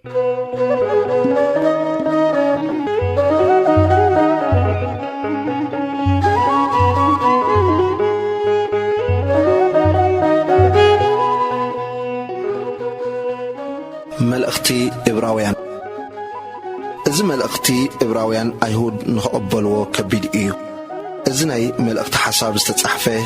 ملأختي إبراويان إذا ملأختي إبراويان أيهود نقبلوا كبيد إيو إذا ناي ملأخت حساب استتصحفه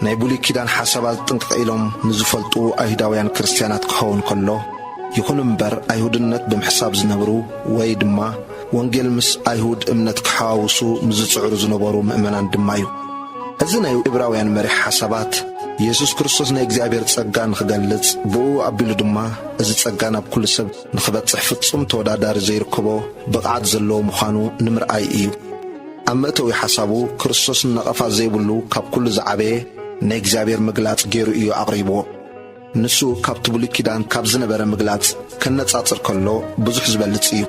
ناي بولي كيدان حسابات تنقيلهم نزفلتو أيهوداويان كريستيانات كهون كله يكون مبر أيهودنت بمحساب زنبرو ويدما وانجيل مس أيهود امنت كحاوسو مزتصعر زنبرو مؤمنان دمايو إذا ناي إبراويان مريح حسابات يسوس كريستوس نا እግዚአብሔር ጸጋ ንخገልጽ ብኡ አቢሉ ድማ እዚ ጸጋና በኩል ሰብ ንخበጽሕ ፍጹም ተወዳዳሪ ዘይርከቦ ብቕዓት ዘለዎ ምዃኑ ንምርኣይ እዩ ኣመተዊ ሓሳቡ ክርስቶስ ነቐፋ ዘይብሉ ካብ ኩሉ ዝዓበየ ናይ እግዚአብሔር ምግላጽ ገይሩ እዩ ኣቕሪብዎ ንሱ ካብቲ ብሉይ ኪዳን ካብ ዝነበረ ምግላጽ ከነጻጽር ከሎ ብዙሕ ዝበልጽ እዩ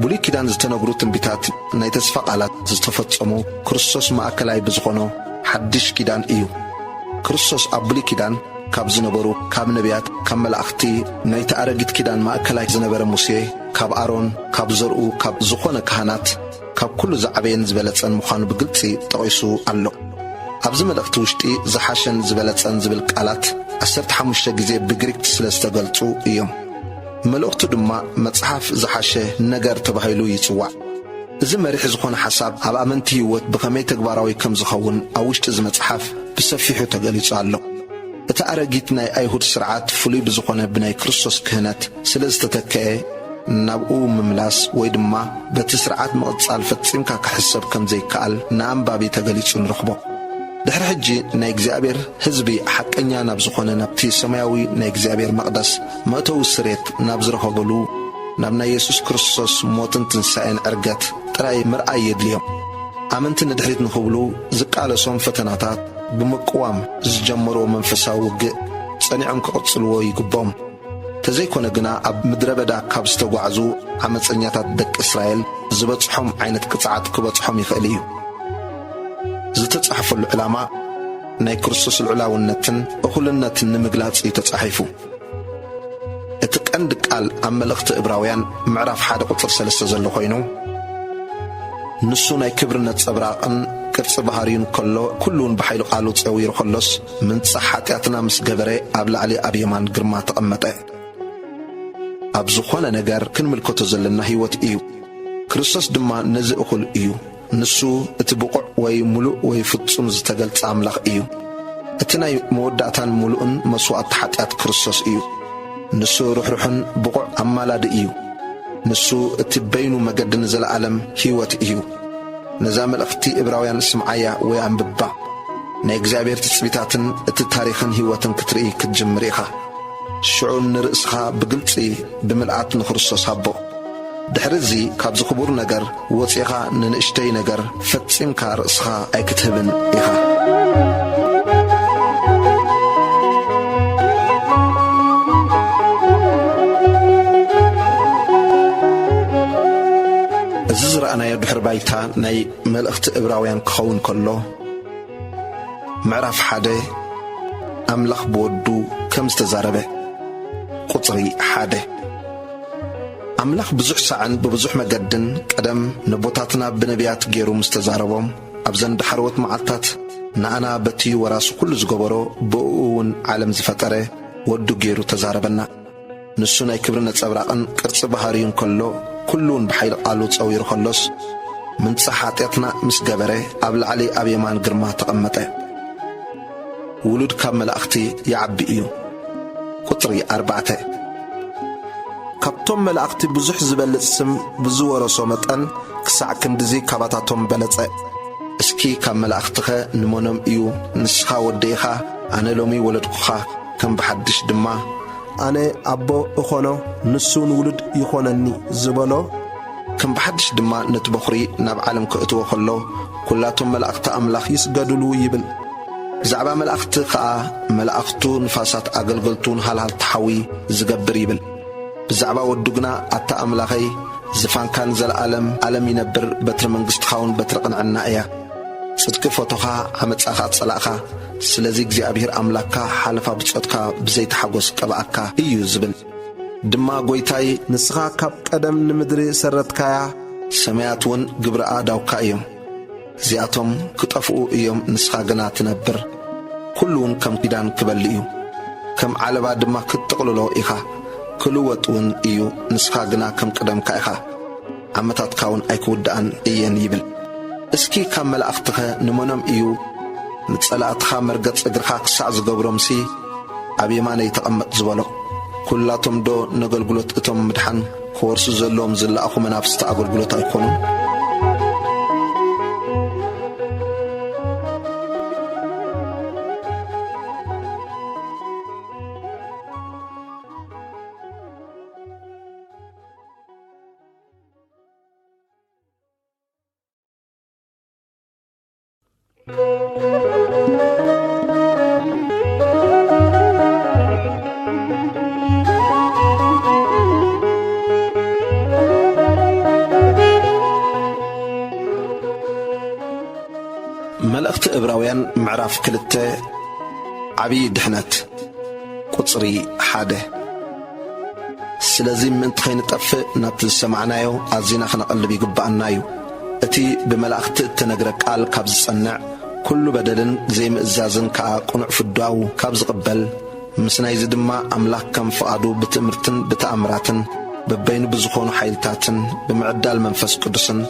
ብሉይ ኪዳን ዝተነግሩ ትንቢታት ናይ ተስፋ ቃላት ዝተፈጸሙ ክርስቶስ ማእከላይ ብዝኾነ ሓድሽ ኪዳን እዩ ክርስቶስ ኣብ ብሉይ ኪዳን ካብ ዝነበሩ ካብ ነቢያት ካብ መላእኽቲ ናይ ተኣረጊት ኪዳን ማእከላይ ዝነበረ ሙሴ ካብ ኣሮን ካብ ዘርኡ ካብ ዝኾነ ካህናት ካብ ኩሉ ዝዓበየን ዝበለጸን ምዃኑ ብግልጺ ጠቒሱ ኣሎ ኣብዚ መልእኽቲ ውሽጢ ዝሓሸን ዝበለጸን ዝብል ቃላት 15 ግዜ ብግሪክ ስለ ዝተገልጹ እዮም መልእኽቱ ድማ መጽሓፍ ዝሓሸ ነገር ተባሂሉ ይጽዋዕ እዚ መሪሕ ዝኾነ ሓሳብ ኣብ ኣመንቲ ህይወት ብኸመይ ተግባራዊ ከም ዝኸውን ኣብ ውሽጢ እዚ መጽሓፍ ብሰፊሑ ተገሊጹ ኣሎ እቲ ኣረጊት ናይ ኣይሁድ ስርዓት ፍሉይ ብዝኾነ ብናይ ክርስቶስ ክህነት ስለ ዝተተክአ ናብኡ ምምላስ ወይ ድማ በቲ ስርዓት ምቕጻል ፈጺምካ ክሕሰብ ከም ዘይከኣል ንኣንባቢ ተገሊጹ ንረኽቦ ድሕሪ ሕጂ ናይ እግዚአብሔር ህዝቢ ሓቀኛ ናብ ዝኾነ ናብቲ ሰማያዊ ናይ እግዚአብሔር መቕደስ መእተዊ ስሬት ናብ ዝረኸበሉ ናብ ናይ ኢየሱስ ክርስቶስ ሞትን ትንሣኤን ዕርገት ጥራይ ምርኣይ የድልዮም ኣመንቲ ንድሕሪት ንኽብሉ ዝቃለሶም ፈተናታት ብምቅዋም ዝጀመሮ መንፈሳዊ ውግእ ጸኒዖም ክቕጽልዎ ይግቦም ተዘይኮነ ግና ኣብ ምድረ በዳ ካብ ዝተጓዕዙ ዓመፀኛታት ደቂ እስራኤል ዝበጽሖም ዓይነት ቅጽዓት ክበጽሖም ይኽእል እዩ ዝተጻሕፈሉ ዕላማ ናይ ክርስቶስ ልዑላውነትን እኹልነትን ንምግላጽ እዩ ተጻሒፉ እቲ ቀንዲ ቃል ኣብ መልእኽቲ ዕብራውያን ምዕራፍ 1 ቁጽር 3 ዘሎ ኮይኑ ንሱ ናይ ክብርነት ጸብራቕን ቅርጽ ባህሪዩን ከሎ ኩሉን ብሓይሉ ቃሉ ጸዊሩ ከሎስ ምንጻሕ ኃጢአትና ምስ ገበረ ኣብ ላዕሊ ኣብ የማን ግርማ ተቐመጠ ኣብ ዝኾነ ነገር ክንምልከቶ ዘለና ህይወት እዩ ክርስቶስ ድማ ነዚ እኹል እዩ ንሱ እቲ ብቑዕ ወይ ሙሉእ ወይ ፍጹም ዝተገልጸ ኣምላኽ እዩ እቲ ናይ መወዳእታን ሙሉእን መስዋዕቲ ኃጢአት ክርስቶስ እዩ ንሱ ርኅሩሕን ብቑዕ ኣማላዲ እዩ ንሱ እቲ በይኑ መገድን ዘለዓለም ህይወት እዩ ነዛ መልእኽቲ ዕብራውያን ስምዓያ ወይ ኣንብባ ናይ እግዚአብሔር ትጽቢታትን እቲ ታሪኽን ህይወትን ክትርኢ ክትጅምር ኢኻ ሽዑ ንርእስኻ ብግልጺ ብምልኣት ንክርስቶስ ሃቦ ድሕሪ እዚ ካብ ዝኽቡር ነገር ወፂኻ ንንእሽተይ ነገር ፈጺምካ ርእስኻ ኣይክትህብን ኢኻ እዚ ዝረኣናዮ ድሕሪ ባይታ ናይ መልእኽቲ ዕብራውያን ክኸውን ከሎ ምዕራፍ 1 ኣምላኽ ብወዱ ከም ዝተዛረበ ቁጽሪ 1 ኣምላኽ ብዙሕ ሰዓን ብብዙሕ መገድን ቀደም ንቦታትና ብነቢያት ገይሩ ምስ ተዛረቦም ኣብ ዘንዲ ሓርወት መዓልታት ንኣና በትዩ ወራሱ ኩሉ ዝገበሮ ብኡ እውን ዓለም ዝፈጠረ ወዱ ገይሩ ተዛረበና ንሱ ናይ ክብሪ ነጸብራቕን ቅርጽ ባህሪዩን ከሎ ኩሉን ብሓይሊ ቃሉ ጸዊሩ ከሎስ ምንጻሕ ኃጢአትና ምስ ገበረ ኣብ ላዕሊ ኣብ የማን ግርማ ተቐመጠ ውሉድ ካብ መላእኽቲ ይዓቢ እዩ ቁጽሪ 4 ካብቶም መላእኽቲ ብዙሕ ዝበልጽ ስም ብዝወረሶ መጠን ክሳዕ ክንድዚ ካባታቶም በለጸ እስኪ ካብ መላእኽትኸ ንመኖም እዩ ንስኻ ወደኢኻ ኣነ ሎሚ ወለድኩኻ ከም ብሓድሽ ድማ ኣነ ኣቦ እኾኖ ንሱን ውሉድ ይኾነኒ ዝበሎ ከም ብሓድሽ ድማ ነቲ በኹሪ ናብ ዓለም ክእትዎ ከሎ ኩላቶም መላእኽቲ ኣምላኽ ይስገድሉ ይብል ብዛዕባ መላእኽቲ ከዓ መላእኽቱ ንፋሳት ኣገልገልቱን ሃልሃል ተሓዊ ዝገብር ይብል ብዛዕባ ወዱ ግና ኣታ ኣምላኸይ ዝፋንካን ዘለዓለም ዓለም ይነብር በትሪ መንግሥትኻውን በትሪ ቅንዕና እያ ጽድቂ ፈቶኻ ዓመፃኻ ጸላእኻ ስለዚ እግዚኣብሔር ኣምላክካ ሓለፋ ብጾትካ ብዘይተሓጐስ ቀባኣካ እዩ ዝብል ድማ ጐይታይ ንስኻ ካብ ቀደም ንምድሪ ሰረትካያ ሰማያትውን ግብረኣ ዳውካ እዮም እዚኣቶም ክጠፍኡ እዮም ንስኻ ግና ትነብር ኩሉውን ከም ኪዳን ክበል እዩ ከም ዓለባ ድማ ክትጥቕልሎ ኢኻ ክልወጥውን እዩ ንስኻ ግና ከም ቅደምካ ኢኻ ዓመታትካውን ኣይክውድኣን እየን ይብል እስኪ ካብ መላእኽትኸ ንመኖም እዩ ንጸላእትኻ መርገጽ እግርኻ ክሳዕ ዝገብሮምሲ ኣብ የማነይ ተቐመጥ ዝበሎ ኩላቶም ዶ ነገልግሎት እቶም ምድሓን ክወርሱ ዘለዎም ዝለኣኹ መናፍስቲ ኣገልግሎት ኣይኮኑን መልእኽቲ ዕብራውያን ምዕራፍ 2 ዓብዪ ድሕነት ቁጽሪ 1 ስለዚ ምእንቲ ኸይንጠፍእ ናብቲ ዝሰማዕናዮ ኣዚና ኽነቐልብ ይግባአና እዩ እቲ ብመላእኽቲ እተነግረ ቃል ካብ ዝጸንዕ ኩሉ በደልን ዘይምእዛዝን ከዓ ቁኑዕ ፍዳው ካብ ዝቕበል ምስ ናይዚ ድማ ኣምላኽ ከም ፍቓዱ ብትእምርትን ብተኣምራትን በበይኑ ብዝኾኑ ሓይልታትን ብምዕዳል መንፈስ ቅዱስን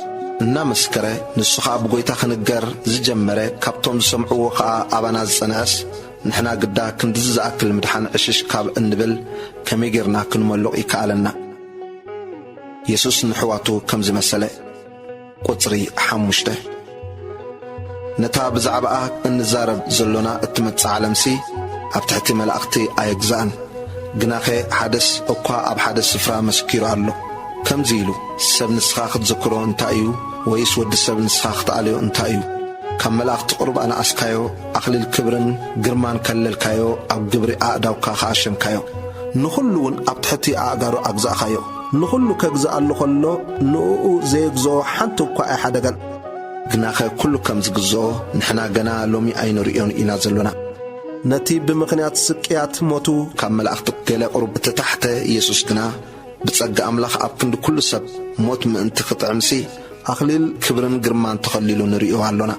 እናመስከረ ንሱ ኸዓ ብጐይታ ኽንገር ዝጀመረ ካብቶም ዝሰምዕዎ ኸዓ ኣባና ዝጸንዐስ ንሕና ግዳ ክንድዚ ዝኣክል ምድሓን ዕሽሽ ካብ እንብል ከመይ ጌርና ክንመልቕ ይከኣለና ኢየሱስ ንሕዋቱ ከም ዝመሰለ ቁጽሪ 5 ነታ ብዛዕባኣ እንዛረብ ዘሎና እትመጽእ ዓለምሲ ኣብ ትሕቲ መላእኽቲ ኣየግዛእን ግናኸ ሓደስ እኳ ኣብ ሓደ ስፍራ መስኪሩ ኣሎ ከምዚ ኢሉ ሰብ ንስኻ ክትዘክሮ እንታይ እዩ ወይስ ወዲ ሰብ ንስኻ ክትኣልዮ እንታይ እዩ ካብ መላእኽቲ ቁርብ ኣነኣስካዮ ኣኽሊል ክብርን ግርማን ከለልካዮ ኣብ ግብሪ ኣእዳውካ ኸኣሸምካዮ ንኹሉ እውን ኣብ ትሕቲ ኣእጋሩ ኣግዛእኻዮ ንኹሉ ከግዛኣሉ ኸሎ ንእኡ ዘየግዝኦ ሓንቲ እኳ ኣይሓደገን ግናኸ ኩሉ ከም ዝግዝኦ ንሕና ገና ሎሚ ኣይንሪዮን ኢና ዘሎና ነቲ ብምኽንያት ስቅያት ሞቱ ካብ መላእኽቲ ገለ ቁርብ እተታሕተ ኢየሱስ ግና ብጸጋ ኣምላኽ ኣብ ክንዲ ኩሉ ሰብ ሞት ምእንቲ ኽጥዕምሲ ኣኽሊል ክብርን ግርማን ተኸሊሉ ንሪኦ ኣሎና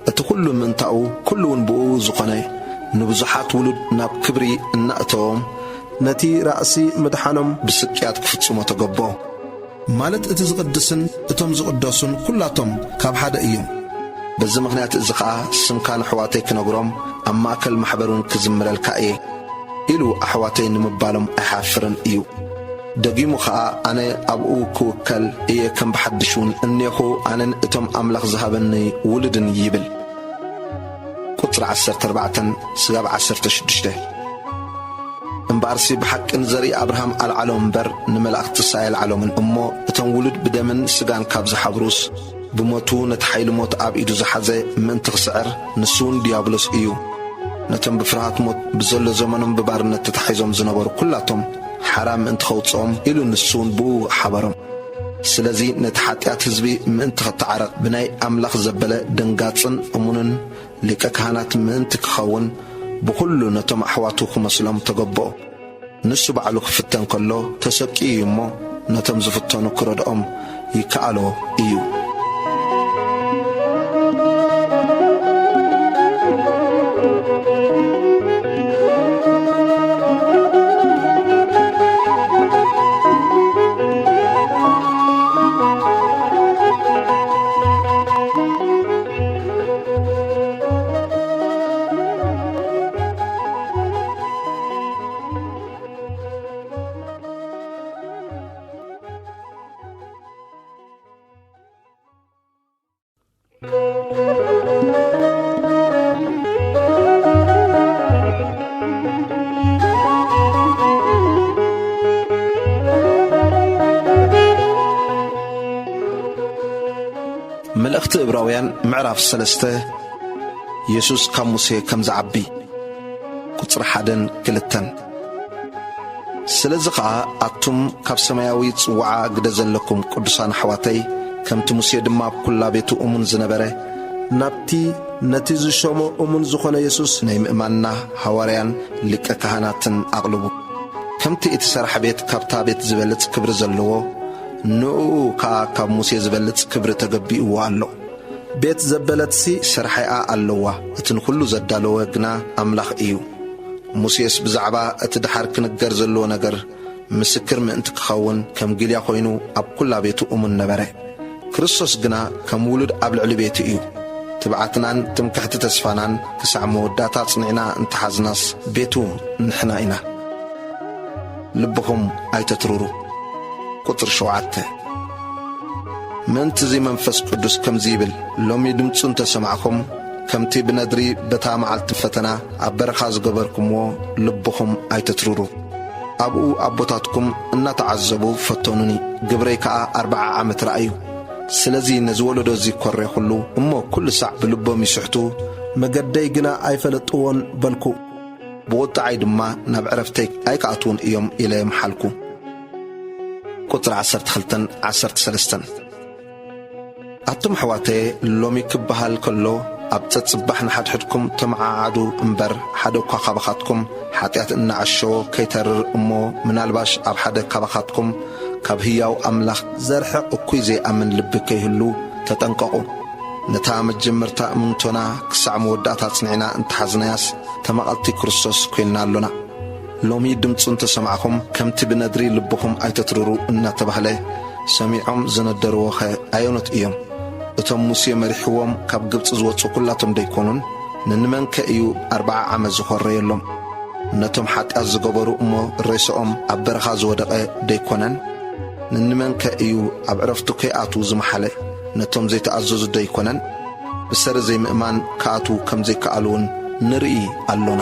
እቲ ኩሉ ምእንታኡ ኩሉውን ብኡ ዝኾነ ንብዙሓት ውሉድ ናብ ክብሪ እናእተዎም ነቲ ራእሲ ምድሓኖም ብስቅያት ክፍጽሞ ተገቦ ማለት እቲ ዝቕድስን እቶም ዝቕደሱን ኩላቶም ካብ ሓደ እዮም በዚ ምኽንያት እዚ ኸዓ ስምካ ንኣሕዋተይ ክነግሮም ኣብ ማእከል ማሕበሩን ክዝምረልካ እየ ኢሉ ኣሕዋተይ ንምባሎም ኣይሓፍርን እዩ ደጊሙ ኸዓ ኣነ ኣብኡ ክውከል እየ ከም ብሓድሽውን እኔኹ ኣነን እቶም ኣምላኽ ዝሃበኒ ውልድን ይብል ቁጽሪ 14 ስጋብ 16 እምበኣርሲ ብሓቅን ዘርኢ ኣብርሃም ኣልዓሎም እምበር ንመላእኽቲ ሳየልዓሎምን እሞ እቶም ውሉድ ብደምን ስጋን ካብ ዝሓብሩስ ብሞቱ ነቲ ሓይሊ ሞት ኣብ ኢዱ ዝሓዘ ምእንቲ ኽስዕር ንሱውን ዲያብሎስ እዩ ነቶም ብፍርሃት ሞት ብዘሎ ዘመኖም ብባርነት ተታሒዞም ዝነበሩ ኩላቶም ሓራም ምእንቲ ኸውፅኦም ኢሉ ንሱውን ብኡ ሓበሮም ስለዚ ነቲ ሓጢኣት ህዝቢ ምእንቲ ኸተዓረቕ ብናይ ኣምላኽ ዘበለ ደንጋጽን እሙንን ሊቀ ካህናት ምእንቲ ክኸውን ብኹሉ ነቶም ኣሕዋቱ ክመስሎም ተገቦ ንሱ ባዕሉ ክፍተን ከሎ ተሰቂዩ እሞ ነቶም ዝፍተኑ ክረድኦም ይከኣሎ እዩ መልእኽቲ ዕብራውያን ምዕራፍ 3 ኢየሱስ ካብ ሙሴ ከም ዝዓቢ ቁጽሪ 1-2 ስለዚ ኸዓ ኣቱም ካብ ሰማያዊ ጽዋዓ ግደ ዘለኩም ቅዱሳን ኣሕዋተይ ከምቲ ሙሴ ድማ ብኲላ ቤቱ እሙን ዝነበረ ናብቲ ነቲ ዝሾሞ እሙን ዝኾነ ኢየሱስ ናይ ምእማንና ሃዋርያን ሊቀ ካህናትን ኣቕልቡ ከምቲ እቲ ሰርሕ ቤት ካብታ ቤት ዝበልጽ ክብሪ ዘለዎ ንኡ ከዓ ካብ ሙሴ ዝበልጽ ክብሪ ተገቢእዎ ኣሎ። ቤት ዘበለትሲ ስርሐይኣ ኣለዋ እቲ ንኹሉ ዘዳለወ ግና ኣምላኽ እዩ። ሙሴስ ብዛዕባ እቲ ድሓር ክንገር ዘለዎ ነገር ምስክር ምእንቲ ክኸውን ከም ግልያ ኮይኑ ኣብ ኩላ ቤቱ እሙን ነበረ። ክርስቶስ ግና ከም ውሉድ ኣብ ልዕሊ ቤቱ እዩ። ትብዓትናን ትምክሕቲ ተስፋናን ክሳዕ መወዳእታ ጽኒዕና እንተሓዝናስ ቤቱ ንሕና ኢና። ልብኹም ኣይተትሩሩ። ቁጥሪ 7 ምእንቲ እዚ መንፈስ ቅዱስ ከምዚ ይብል ሎሚ ድምፁ እንተሰማዕኹም ከምቲ ብነድሪ በታ መዓልቲ ፈተና ኣብ በረኻ ዝገበርኩምዎ ልብኹም ኣይተትሩሩ። ኣብኡ ኣቦታትኩም እናተዓዘቡ ፈተኑኒ ግብረይ ከዓ 40 ዓመት ረኣዩ። ስለዚ ነዚ ወለዶ እዚ ኮረ ኩሉ እሞ ኩሉ ሳዕ ብልቦም ይስሕቱ መገደይ ግና ኣይፈለጥዎን በልኩ ብቁጣዓይ ድማ ናብ ዕረፍተይ ኣይከኣትውን እዮም ኢለ የመሓልኩ። ቁጥሪ 12-13 ኣቶም ኣሕዋተየ ሎሚ ክበሃል ከሎ ኣብ ፀጽባሕ ንሓድሕድኩም ተመዓዓዱ እምበር ሓደ እኳ ካባኻትኩም ሓጢኣት እናዓሸዎ ከይተርር እሞ ምናልባሽ ኣብ ሓደ ካባኻትኩም ካብ ህያው ኣምላኽ ዘርሕቕ እኩይ ዘይኣምን ልቢ ከይህሉ ተጠንቀቑ። ነታ መጀመርታ እምንቶና ክሳዕ መወዳእታ ጽኒዕና እንተሓዝናያስ ተመቐልቲ ክርስቶስ ኮይንና ኣሎና። ሎሚ ድምፁ እንተሰማዕኹም ከምቲ ብነድሪ ልብኹም ኣይተትርሩ እናተባህለ ሰሚዖም ዝነደርዎኸ ኣየኖት እዮም? እቶም ሙሴ መሪሕዎም ካብ ግብፂ ዝወፁ ኩላቶም ደይኮኑን ንንመንከ እዩ 40 ዓመት ዝኾረየሎም? ነቶም ሓጢኣት ዝገበሩ እሞ ሬሶኦም ኣብ በረኻ ዝወደቐ ደይኮነን? ንንመንከ እዩ ኣብ ዕረፍቱ ከይኣትዉ ዝመሓለ? ነቶም ዘይተኣዘዙ ደይኮነን? ብሰሪ ዘይምእማን ከኣትዉ ከም ዘይከኣልውን ንርኢ ኣሎና።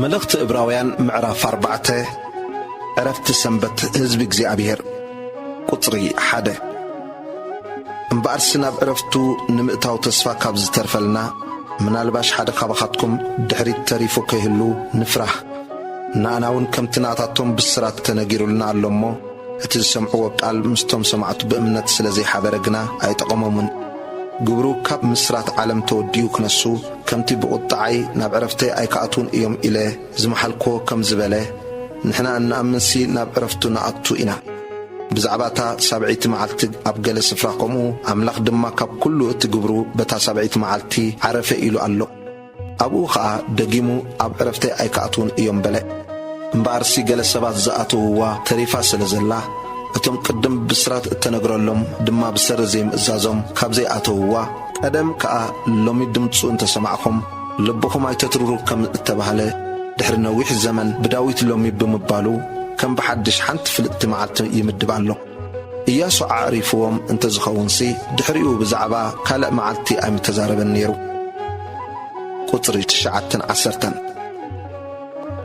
መልእኽቲ ዕብራውያን ምዕራፍ 4 ዕረፍቲ ሰንበት ህዝቢ እግዚኣብሔር ቁጥሪ 1 እምበኣርሲ ናብ ዕረፍቱ ንምእታው ተስፋ ካብ ዝተርፈልና ምናልባሽ ሓደ ካባኻትኩም ድሕሪት ተሪፉ ከይህሉ ንፍራህ። ንኣናውን ከምቲ ናታቶም ብስራት ተነጊሩልና ኣሎ እሞ እቲ ዝሰምዕዎ ቃል ምስቶም ሰማዕቱ ብእምነት ስለ ዘይሓበረ ግና ኣይጠቐሞምን። ግብሩ ካብ ምስራት ዓለም ተወዲኡ ክነሱ ከምቲ ብቁጣዓይ ናብ ዕረፍተይ ኣይከኣትውን እዮም ኢለ ዝመሓልክዎ ከም ዝበለ ንሕና እንኣምንሲ ናብ ዕረፍቱ ንኣቱ ኢና። ብዛዕባታ ሳብዒቲ መዓልቲ ኣብ ገለ ስፍራ ከምኡ ኣምላኽ ድማ ካብ ኩሉ እቲ ግብሩ በታ ሳብዒቲ መዓልቲ ዓረፈ ኢሉ ኣሎ። ኣብኡ ከዓ ደጊሙ ኣብ ዕረፍተይ ኣይከኣትውን እዮም በለ። እምበኣርሲ ገለ ሰባት ዝኣተውዋ ተሪፋ ስለ ዘላ እቶም ቅድም ብስራት እተነግረሎም ድማ ብሰሪ ዘይምእዛዞም ካብ ዘይኣተውዋ ቀደም ከዓ ሎሚ ድምፁ እንተሰማዕኹም ልብኹም ኣይተትርሩ ከም እተባህለ ድሕሪ ነዊሕ ዘመን ብዳዊት ሎሚ ብምባሉ ከም ብሓድሽ ሓንቲ ፍልጥቲ መዓልቲ ይምድብ ኣሎ። ኢያሱ ኣዕሪፍዎም እንተዝኸውንሲ ድሕሪኡ ብዛዕባ ካልእ መዓልቲ ኣይምተዛረበን ነይሩ። ቁጥሪ 9-10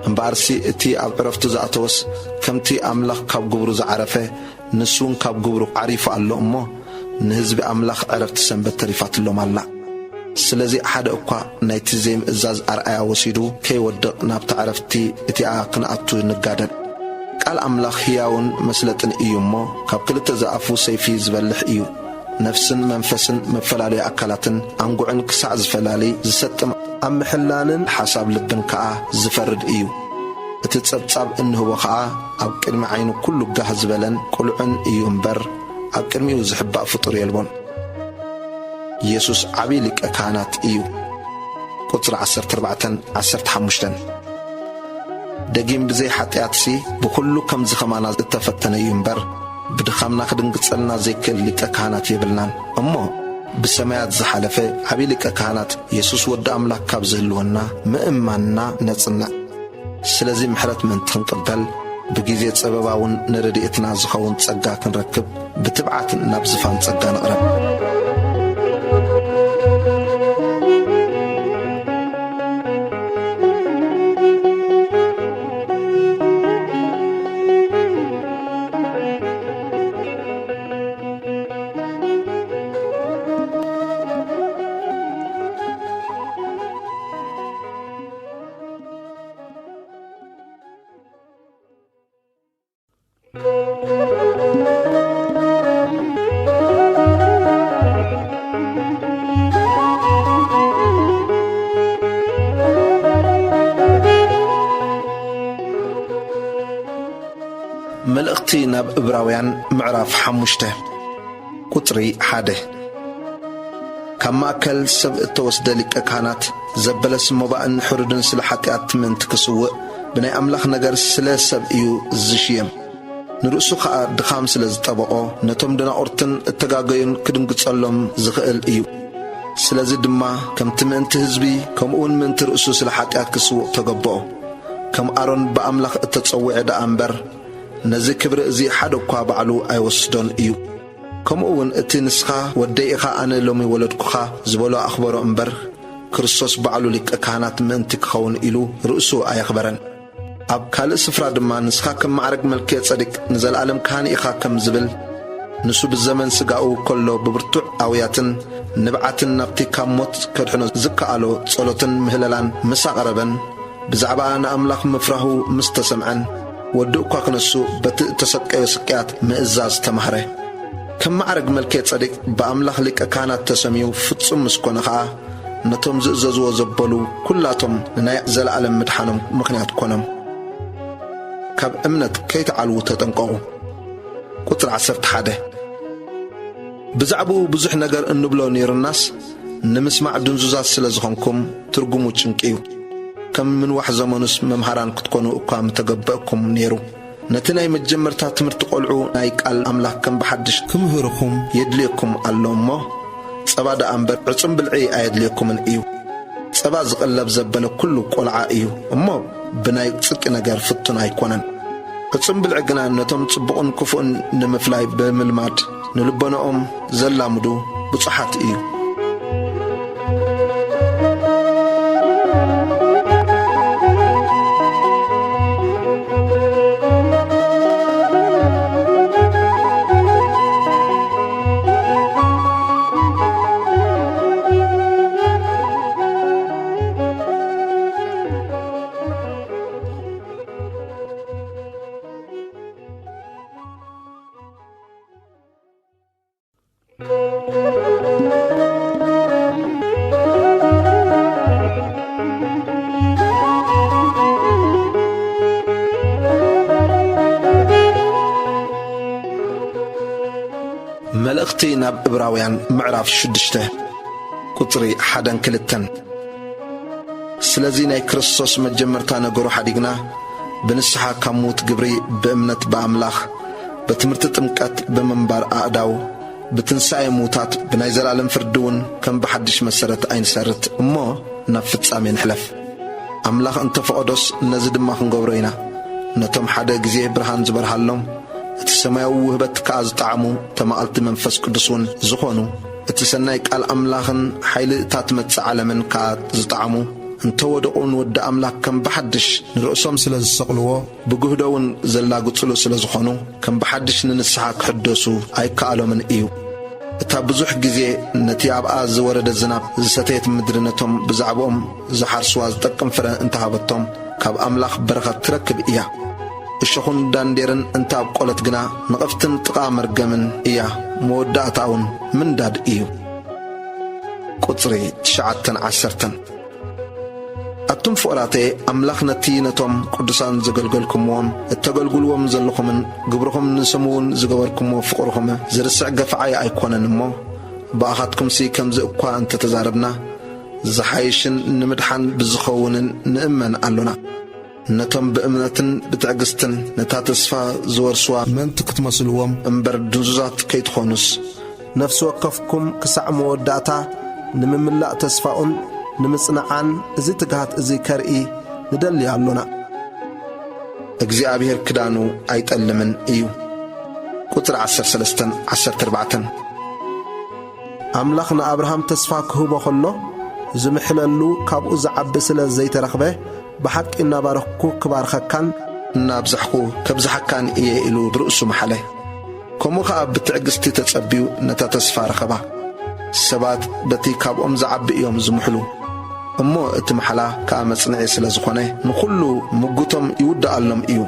እምበኣርሲ እቲ ኣብ ዕረፍቱ ዝኣተወስ ከምቲ ኣምላኽ ካብ ግብሩ ዝዓረፈ ንሱን ካብ ግብሩ ዓሪፉ ኣሎ እሞ ንህዝቢ ኣምላኽ ዕረፍቲ ሰንበት ተሪፋትሎም ኣላ። ስለዚ ሓደ እኳ ናይቲ ዘይምእዛዝ ኣርኣያ ወሲዱ ከይወድቕ ናብቲ ዕረፍቲ እቲኣ ክንኣቱ ንጋደል። ቃል ኣምላኽ ሕያውን መስለጥን እዩ እሞ ካብ ክልተ ዝኣፉ ሰይፊ ዝበልሕ እዩ። ነፍስን መንፈስን መፈላለዩ ኣካላትን ኣንጉዕን ክሳዕ ዝፈላለይ ዝሰጥም ኣብ ምሕላንን ሓሳብ ልብን ከዓ ዝፈርድ እዩ። እቲ ጸብጻብ እንህቦ ከዓ ኣብ ቅድሚ ዓይኑ ኩሉ ጋህ ዝበለን ቁልዑን እዩ እምበር ኣብ ቅድሚኡ ዝሕባእ ፍጡር የልቦን። ኢየሱስ ዓብይ ሊቀ ካህናት እዩ። ቁጥሪ 14-15 ደጊም ብዘይ ሓጢኣትሲ ብኩሉ ከም ዝኸማና እተፈተነ እዩ እምበር ብድኻምና ክድንግጸልና ዘይክእል ሊቀ ካህናት የብልናን እሞ ብሰማያት ዝሓለፈ ዓብይ ሊቀ ካህናት ኢየሱስ ወዲ ኣምላኽ ካብ ዝህልወና ምእማንና ነጽንዕ። ስለዚ ምሕረት ምእንቲ ክንቅበል بجيزة سبباون نردئتنا زخون تصقا كنركب بتبعات نابزفان تصقا نقرب ملأختي ناب إبراويان معراف حموشته قطري حاده كما أكل سب التوسد لك أكانات زبلس مباء حردن سلحاتيات من تكسوء بني أملاخ نجر سلسب إيو الزشيم نرؤسو خاء دخام سلز طبقو نتم دنا أورتن التقاقين كدن قتصالهم زخئل إيو سلزي دما كم تمن تهزبي كم أون من ترؤسو سلحاتيات كسوء تقبو كم أرون بأملاخ التتصوع دا أمبر نزي كبر ازي حدوكا بعلو اي وسدون ايو كم اون اتي نسخا وديئخا انا لومي ولدكوخا زبولو اخبارو امبر كريستوس بعلو لك اكانات منتك خون ايلو رؤسو اي اخبرن اب كالي سفرا دما نسخا كم معرق ملكي تصدق نزل عالم كان ايخا كم زبل نسو بالزمن سقاو كله ببرتوع اوياتن نبعاتن نبتي كاموت كدحنو زكالو صلوتن مهللان مسا قربن بزعبان املاخ مفرهو مستسمعن ودوكا كنسو بتسقي سقيات مئزاز تمهره كم معرق ملكي صديق بأملاخ لك كانت تسميو فتصم مسكونها نتم زززو زبلو كلاتهم ناي زلعلم مدحانم مخنيات كونم كاب امنت كي تعالو تتنقو قطر عسرت حاده بزعبو بزح نجر النبلو نير الناس نمسمع دنزوزات سلازخونكم ترقمو تشنكيو كم من واحد زمانس ممهران كتكونوا اقام تقبأكم نيرو نتناي متجمرتا تمرت قلعو نايك الأملاك كم بحدش كم هيركم يدليكم اللهم صبا دا أمبر عصم بالعي آيدليكم الإيو صبا زقلب زبل كله قلعا إيو أما بناي صدق نقار فتنا يكونن عصم بالعقنا نتم تصبقون كفؤن نمفلاي بملمات نلبنا زلامدو بصحات إيو ملأختي ناب إبراويان معراف شدشته قطري حدن كلتن سلازيناي كريستوس مجمرتا نقرو حديقنا بنسحا كموت قبري بأمنت بأملاخ بتمرت تمكات بمنبار أعداو بتنساي موتات بنايزل عالم فردون كم بحدش مسارت أين سارت أمو نفت سامين حلف أملاخ انت فقدس نزد ما خنقورينا نتم حدا قزيه برهان زبرها اللهم اتسمايو وهبت كاز طعمو تماقلت منفس قدسون زخونو اتسنايك الأملاخن حيل تاتمت عالمن كاز زطعمو انت ودقون ود أملاك كم بحدش نرؤسهم سلاز سقلوه بقهدون زلاقو تسلو سلازخونو كم بحدش ننسحاك حدسو اي كالو من ايو تابزوح جزي نتياب آز ورد الزناب زستيت مدرنتهم بزعبهم زحار سواز تقم فرن انتهابتهم كاب أملاخ برغة تركب إياه الشخون دانديرن انتاب قولت قنا نقفتن تقامر قمن إياه موداتاون من داد إيو قطري 19 أتم فؤلاتي أملاخ نتينتهم قدسان زقلقلكمون التقلقلوهم زلقمن قبركم نسمون زقبركم وفقركم زرسع قفعي أيقونا نمو بأخذكم سي كم زقوا أنت تزاربنا زحايشن نمدحان بزخون نأمن ألونا نتم بأمنة بتعقستن نتاتصفى زور سوا من تكتمسلوهم امبر دنزوزات كيت خونس نفس وقفكم كسع موداتا نمملاء تسفاؤن نمصنعان ازي تقهات ازي كرئي ندلي علونا እግዚአብሔር ክዳኑ ኣይጠልምን እዩ። ቁጥሪ 13-14 ኣምላኽ ንኣብርሃም ተስፋ ክህቦ ኸሎ ዝምሕለሉ ካብኡ ዝዓቢ ስለ ዘይተረኽበ ብሓቂ እናባረኽኩ ክባርኸካን እናብዛሕኩ ከብዛሓካን እየ ኢሉ ብርእሱ መሓለ። ከምኡ ኸዓ ብትዕግስቲ ተጸቢዩ ነታ ተስፋ ረኸባ። ሰባት በቲ ካብኦም ዝዓቢ እዮም ዝምሕሉ እሞ እቲ መሓላ ከዓ መጽንዒ ስለ ዝኾነ ንኹሉ ምጉቶም ይውዳኣሎም እዩ።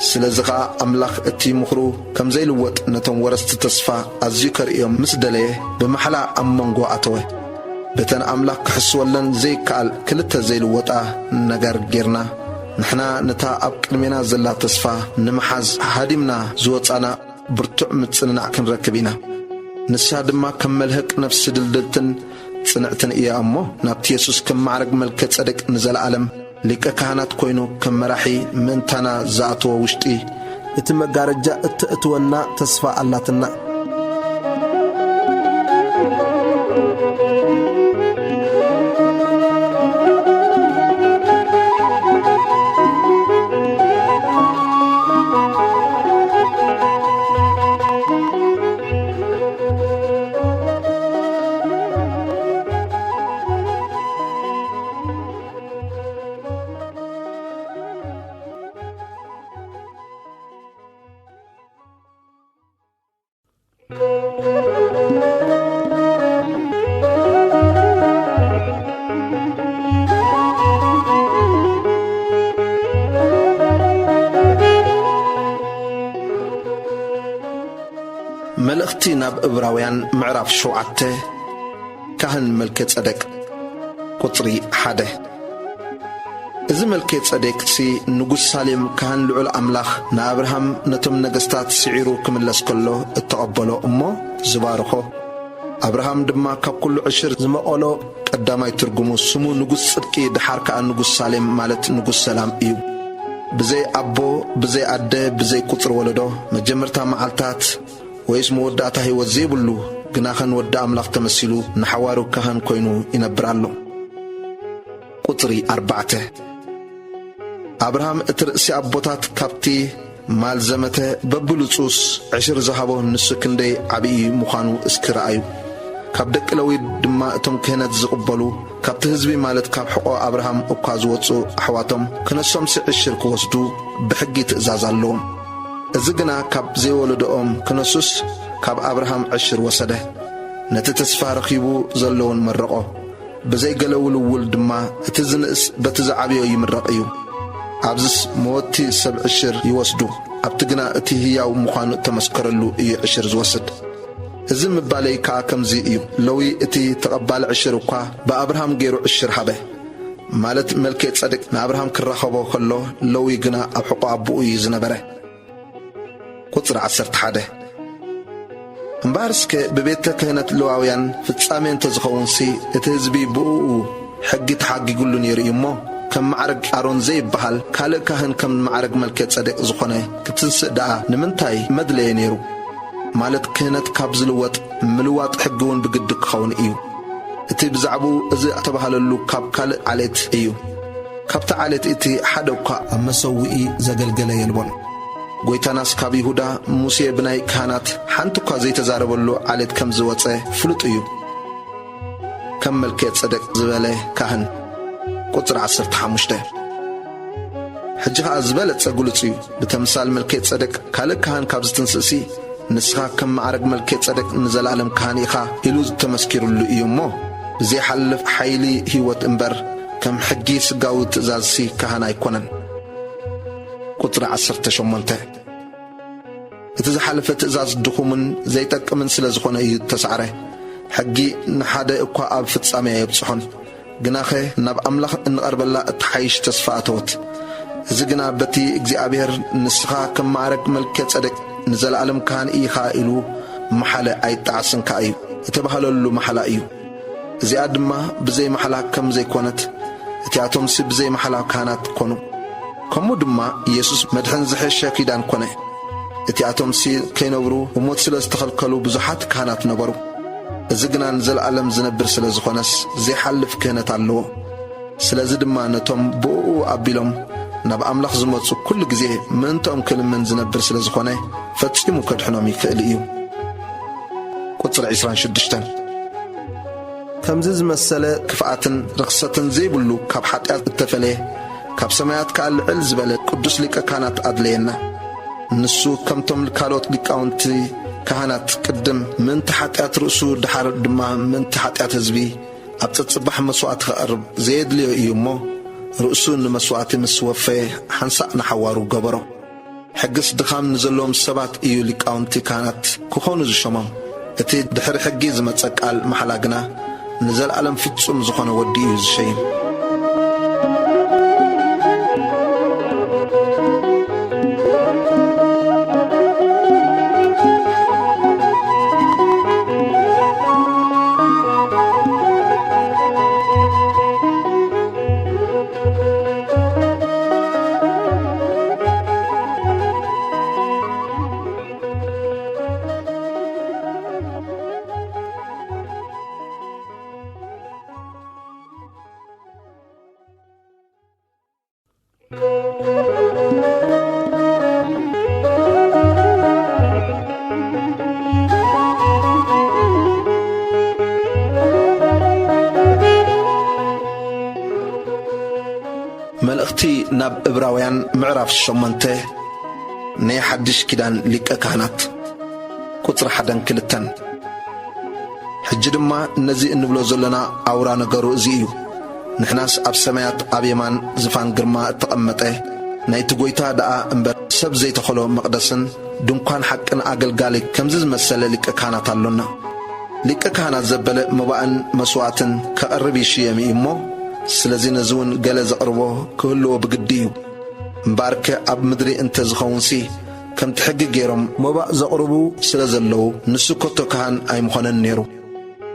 ስለዚ ኸዓ ኣምላኽ እቲ ምኽሩ ከም ዘይልወጥ ነቶም ወረስቲ ተስፋ ኣዝዩ ከርእዮም ምስ ደለየ ብመሓላ ኣብ መንጎ ኣተወ። በተን ኣምላኽ ክሕስወለን ዘይከኣል ክልተ ዘይልወጣ ነገር ጌርና ንሕና ነታ ኣብ ቅድሜና ዘላ ተስፋ ንምሓዝ ሃዲምና ዝወፃና ብርቱዕ ምጽንናዕ ክንረክብ ኢና። ንስያ ድማ ከም መልህቕ ነፍሲ ድልድልትን ጽንዕትን እያ እሞ ናብቲ የሱስ ከም ማዕረግ መልከ ጸድቅ ንዘለዓለም ሊቀ ካህናት ኮይኑ ከም መራሒ ምእንታና ዝኣተወ ውሽጢ እቲ መጋረጃ እትእትወና ተስፋ ኣላትና። መልእኽቲ ናብ ዕብራውያን ምዕራፍ 7 ካህን መልከ ጸደቅ ቁጥሪ 1 እዚ መልከ ጸደቅሲ ንጉሥ ሳሌም ካህን ልዑል ኣምላኽ ንኣብርሃም ነቶም ነገሥታት ስዒሩ ክምለስ ከሎ እተቐበሎ እሞ ዝባርኾ ኣብርሃም ድማ ካብ ኩሉ ዕሽር ዝመቐሎ ቀዳማይ ትርጉሙ ስሙ ንጉሥ ጽድቂ ድሓር ከዓ ንጉሥ ሳሌም ማለት ንጉሥ ሰላም እዩ። ብዘይ ኣቦ ብዘይ ኣደ ብዘይ ቁፅር ወለዶ መጀመርታ መዓልታት ወይስ መወዳእታ ሕይወት ዘይብሉ ግናኸን ወዲ ኣምላኽ ተመሲሉ ንሓዋሩ ካህን ኮይኑ ይነብር ኣሎ። ቁጥሪ 4 ኣብርሃም እቲ ርእሲ ኣቦታት ካብቲ ማል ዘመተ በብሉጹስ ዕሽር ዝሃቦ ንሱ ክንደይ ዓብዪ ምዃኑ እስክረአዩ ካብ ደቂ ለዊ ድማ እቶም ክህነት ዝቕበሉ ካብቲ ህዝቢ ማለት ካብ ሕቆ ኣብርሃም እኳ ዝወፁ ኣሕዋቶም ክነሶም ዕሽር ክወስዱ ብሕጊ ትእዛዝ ኣለዎም። እዚ ግና ካብ ዘይወለዶኦም ክነሱስ ካብ ኣብርሃም ዕሽር ወሰደ። ነቲ ተስፋ ረኺቡ ዘለውን መረቖ ብዘይገለውልውል ድማ እቲ ዝንእስ በቲ ዝዓብዮ ይምረቕ እዩ። ኣብዝስ መወቲ ሰብ ዕሽር ይወስዱ ኣብቲ ግና እቲ ህያው ምዃኑ ተመስከረሉ እዩ ዕሽር ዝወስድ። እዚ ምባለይ ከዓ ከምዚ እዩ። ለዊ እቲ ተቐባሊ ዕሽር እኳ ብኣብርሃም ገይሩ ዕሽር ሃበ ማለት መልከ ጸድቅ ንኣብርሃም ክራኸቦ ከሎ ለዊ ግና ኣብ ሕቆ ኣቦኡ እዩ ዝነበረ። ቁጥሪ 11 እምበሃርስከ ብቤተ ክህነት ለዋውያን ፍጻሜ እንተዝኸውንሲ እቲ ህዝቢ ብኡኡ ሕጊ ተሓጊጉሉ ነይሩ እዩ እሞ ከም ማዕረግ ኣሮን ዘይበሃል ካልእ ካህን ከም ማዕረግ መልከ ጸድቅ ዝኾነ ክትንስእ ደኣ ንምንታይ መድለየ ነይሩ? ማለት ክህነት ካብ ዝልወጥ ምልዋጥ ሕጊ እውን ብግዲ ክኸውን እዩ። እቲ ብዛዕባኡ እዚ እተባሃለሉ ካብ ካልእ ዓሌት እዩ። ካብቲ ዓሌት እቲ ሓደ እኳ ኣብ መሰዊኢ ዘገልገለ የልቦን። ጐይታናስ ካብ ይሁዳ ሙሴ ብናይ ካህናት ሓንቲ እኳ ዘይተዛረበሉ ዓሌት ከም ዝወፀ ፍሉጥ እዩ። ከም መልከ ጸደቅ ዝበለ ካህን ቁጥሪ 15 ሕጂ ኸዓ ዝበለጸ ግሉጽ እዩ። ብተምሳል መልከ ጸደቅ ካልእ ካህን ካብ ዝትንስእሲ ንስኻ ከም ማዕረግ መልከ ጸደቅ ንዘላለም ካህን ኢኻ ኢሉ ዝተመስኪሩሉ እዩ እሞ ብዘይሓልፍ ሓይሊ ሕይወት እምበር ከም ሕጊ ስጋዊ ትእዛዝሲ ካህን ኣይኮነን። ቁጥሪ 18 እቲ ዝሓለፈ ትእዛዝ ድኹምን ዘይጠቅምን ስለ ዝኾነ እዩ ተሳዕረ። ሕጊ ንሓደ እኳ ኣብ ፍጻሜ የብጽሖን ግናኸ ናብ ኣምላኽ እንቐርበላ እትሓይሽ ተስፋ ኣተወት። እዚ ግና በቲ እግዚኣብሔር ንስኻ ከም ማዕረግ መልከ ጸደቅ ንዘላለም ካህን ኢኻ ኢሉ መሓለ ኣይጠዓስን ከዓ እዩ እተባሃለሉ መሓላ እዩ። እዚኣ ድማ ብዘይ መሓላ ከም ዘይኮነት እቲኣቶምሲ ብዘይ መሓላ ካህናት ኮኑ። ከምኡ ድማ ኢየሱስ መድሕን ዝሐሸ ኪዳን ኮነ። እቲኣቶምሲ ከይነብሩ ብሞት ስለ ዝተኸልከሉ ብዙሓት ካህናት ነበሩ። እዚ ግና ንዘለዓለም ዝነብር ስለ ዝኾነስ ዘይሓልፍ ክህነት ኣለዎ። ስለዚ ድማ ነቶም ብኡኡ ኣቢሎም ናብ ኣምላኽ ዝመጹ ኩሉ ግዜ ምእንቶም ክልምን ዝነብር ስለ ዝኾነ ፈጺሙ ከድሕኖም ይክእል እዩ። ቁጽሪ 26 ከምዚ ዝመሰለ ክፍኣትን ርኽሰትን ዘይብሉ ካብ ኃጢአት እተፈለየ ካብ ሰማያት ከዓ ልዕል ዝበለ ቅዱስ ሊቀ ካህናት ኣድለየና። ንሱ ከምቶም ካልኦት ሊቃውንቲ ካህናት ቅድም ምእንቲ ኃጢአት ርእሱ ድሓር ድማ ምእንቲ ኃጢአት ህዝቢ ኣብ ጽጽባሕ መስዋዕት ክቐርብ ዘየድልዮ እዩ እሞ ርእሱ ንመስዋዕቲ ምስ ወፈየ ሓንሳእ ንሓዋሩ ገበሮ። ሕግስ ድኻም ንዘለዎም ሰባት እዩ ሊቃውንቲ ካህናት ክኾኑ ዝሾሞም። እቲ ድሕሪ ሕጊ ዝመጸእ ቃል መሓላ ግና ንዘለዓለም ፍጹም ዝኾነ ወዲ እዩ ዝሸይም። መልእኽቲ ናብ ዕብራውያን ምዕራፍ 8 ናይ ሓድሽ ኪዳን ሊቀ ካህናት ቁጽሪ 1-2 ሕጂ ድማ ነዚ እንብሎ ዘለና ኣውራ ነገሩ እዚ እዩ። ንሕናስ ኣብ ሰማያት ኣብ የማን ዝፋን ግርማ እተቐመጠ ናይቲ ጐይታ ደኣ እምበር ሰብ ዘይተኸሎ መቕደስን ድንኳን ሓቅን ኣገልጋሊ ከምዚ ዝመሰለ ሊቀ ካህናት ኣሎና። ሊቀ ካህናት ዘበለ መባእን መስዋዕትን ከቐርብ ይሽየም እሞ ስለዚ ነዝውን ገለ ዘቕርቦ ክህልዎ ብግዲ እዩ። እምበኣርከ ኣብ ምድሪ እንተ ዝኸውንሲ ከምቲ ሕጊ ገይሮም መባእ ዘቕርቡ ስለ ዘለዉ ንሱ ከቶ ካህን ኣይምኾነን ነይሩ።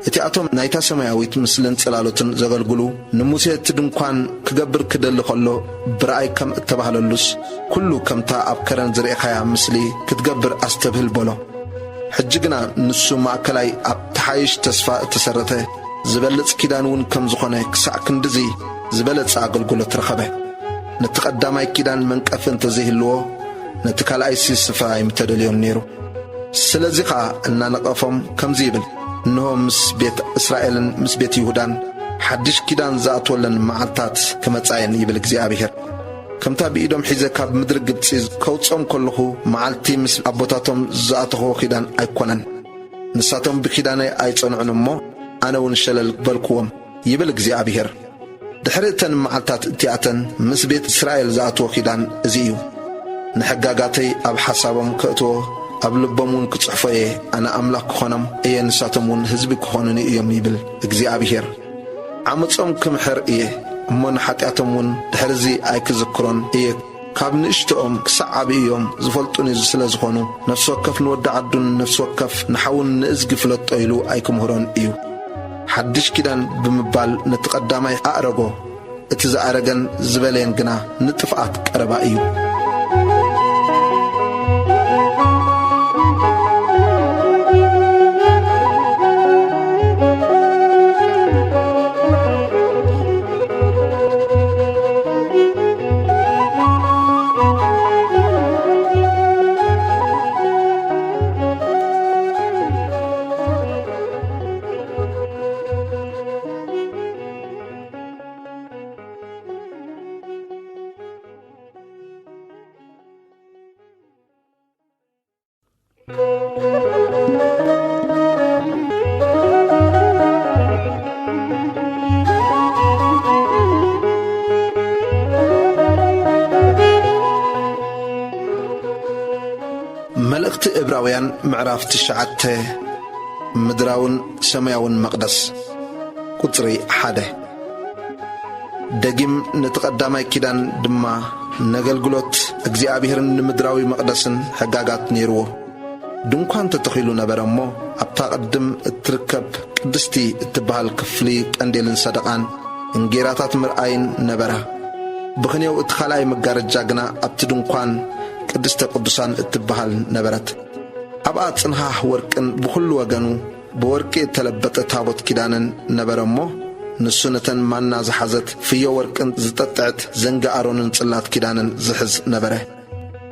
እቲኣቶም ናይታ ሰማያዊት ምስልን ጽላሎትን ዘገልግሉ ንሙሴ እቲ ድንኳን ክገብር ክደሊ ኸሎ ብረኣይ ከም እተባህለሉስ ኩሉ ከምታ ኣብ ከረን ዝርኤኻያ ምስሊ ክትገብር ኣስተብህል በሎ። ሕጂ ግና ንሱ ማእከላይ ኣብ ተሓይሽ ተስፋ እተሰረተ ዝበለጽ ኪዳን እውን ከም ዝኾነ ክሳዕ ክንድዚ ዝበለጸ ኣገልግሎት ረኸበ። ነቲ ቀዳማይ ኪዳን መንቀፍ እንተዘይህልዎ ነቲ ካልኣይሲ ስፍራ ይምተደልዮም ነይሩ። ስለዚ ኸዓ እናነቐፎም ከምዚ ይብል፣ እንሆ ምስ ቤት እስራኤልን ምስ ቤት ይሁዳን ሓድሽ ኪዳን ዝኣትወለን መዓልታት ክመጻየን ይብል እግዚኣብሔር። ከምታ ብኢዶም ሒዘ ካብ ምድሪ ግብፂ ከውጾም ከለኹ መዓልቲ ምስ ኣቦታቶም ዝኣተኽዎ ኪዳን ኣይኮነን። ንሳቶም ብኪዳነይ ኣይጸንዑን እሞ ኣነ እውን ሸለል በልክዎም ይብል እግዚኣብሔር። ድሕሪ እተን መዓልታት እቲኣተን ምስ ቤት እስራኤል ዝኣትዎ ኪዳን እዚ እዩ። ንሕጋጋተይ ኣብ ሓሳቦም ከእትዎ ኣብ ልቦም እውን ክጽሕፎ እየ። ኣነ ኣምላኽ ክኾኖም እየ፣ ንሳቶም እውን ህዝቢ ክኾኑኒ እዮም ይብል እግዚኣብሔር። ዓመፆም ክምሕር እየ እሞ ንኃጢኣቶም እውን ድሕርዚ ኣይክዝክሮን እየ። ካብ ንእሽቶኦም ክሳዕ ዓብዮም ዝፈልጡኒ ስለ ዝኾኑ ነፍሲ ወከፍ ንወዲ ዓዱን ነፍሲ ወከፍ ንሓውን ንእዝጊ ፍለጦ ኢሉ ኣይክምህሮን እዩ። ሓድሽ ኪዳን ብምባል ነቲ ቀዳማይ ኣእረጎ፣ እቲ ዝኣረገን ዝበለየን ግና ንጥፍኣት ቀረባ እዩ። መልእኽቲ ዕብራውያን ምዕራፍ 9 ምድራውን ሰማያውን መቕደስ ቁጽሪ 1 ደጊም ነቲ ቀዳማይ ኪዳን ድማ ነገልግሎት እግዚኣብሔርን ንምድራዊ መቕደስን ሕጋጋት ነይርዎ። ድንኳን ተተኺሉ ነበረ እሞ ኣብታ ቐድም እትርከብ ቅድስቲ እትበሃል ክፍሊ ቀንዴልን ሰደቓን እንጌራታት ምርኣይን ነበራ። ብኽንያው እቲ ካልኣይ መጋረጃ ግና ኣብቲ ድንኳን ቅድስተ ቅዱሳን እትበሃል ነበረት። ኣብኣ ጽንሃሕ ወርቅን ብኹሉ ወገኑ ብወርቂ እተለበጠ ታቦት ኪዳንን ነበረ እሞ ንሱ ነተን ማና ዝሓዘት ፍዮ ወርቅን ዝጠጥዕት ዘንጋ ኣሮንን ጽላት ኪዳንን ዝሕዝ ነበረ።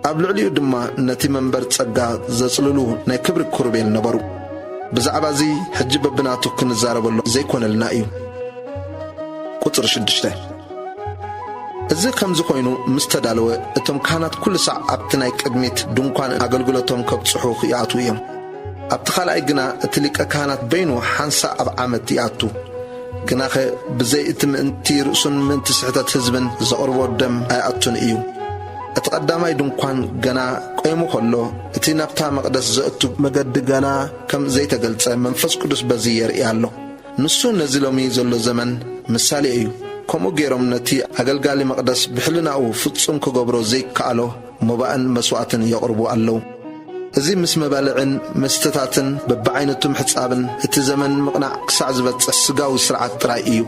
ኣብ ልዕሊኡ ድማ ነቲ መንበር ጸጋ ዘጽልሉ ናይ ክብሪ ኩርቤል ነበሩ። ብዛዕባ እዚ ሕጂ በብናቱ ክንዛረበሎ ዘይኮነልና እዩ። ቁጽሪ 6 እዚ ከምዚ ኮይኑ ምስ ተዳለወ እቶም ካህናት ኩሉ ሳዕ ኣብቲ ናይ ቅድሚት ድንኳን ኣገልግሎቶም ከብጽሑ ይኣትዉ እዮም። ኣብቲ ኻልኣይ ግና እቲ ሊቀ ካህናት በይኑ ሓንሳ ኣብ ዓመት ይኣቱ። ግናኸ ብዘይ እቲ ምእንቲ ርእሱን ምእንቲ ስሕተት ህዝብን ዘቕርቦ ደም ኣይኣቱን እዩ። እቲ ቀዳማይ ድንኳን ገና ቆይሙ ኸሎ እቲ ናብታ መቕደስ ዘእቱ መገዲ ገና ከም ዘይተገልጸ መንፈስ ቅዱስ በዚ የርኢ ኣሎ። ንሱ ነዚ ሎሚ ዘሎ ዘመን ምሳሌ እዩ። ከምኡ ገይሮም ነቲ ኣገልጋሊ መቕደስ ብሕልናኡ ፍጹም ክገብሮ ዘይከኣሎ መባእን መስዋዕትን የቕርቡ ኣለዉ። እዚ ምስ መባልዕን መስተታትን በብዓይነቱ ምሕጻብን እቲ ዘመን ምቕናዕ ክሳዕ ዝበጽሕ ስጋዊ ስርዓት ጥራይ እዩ።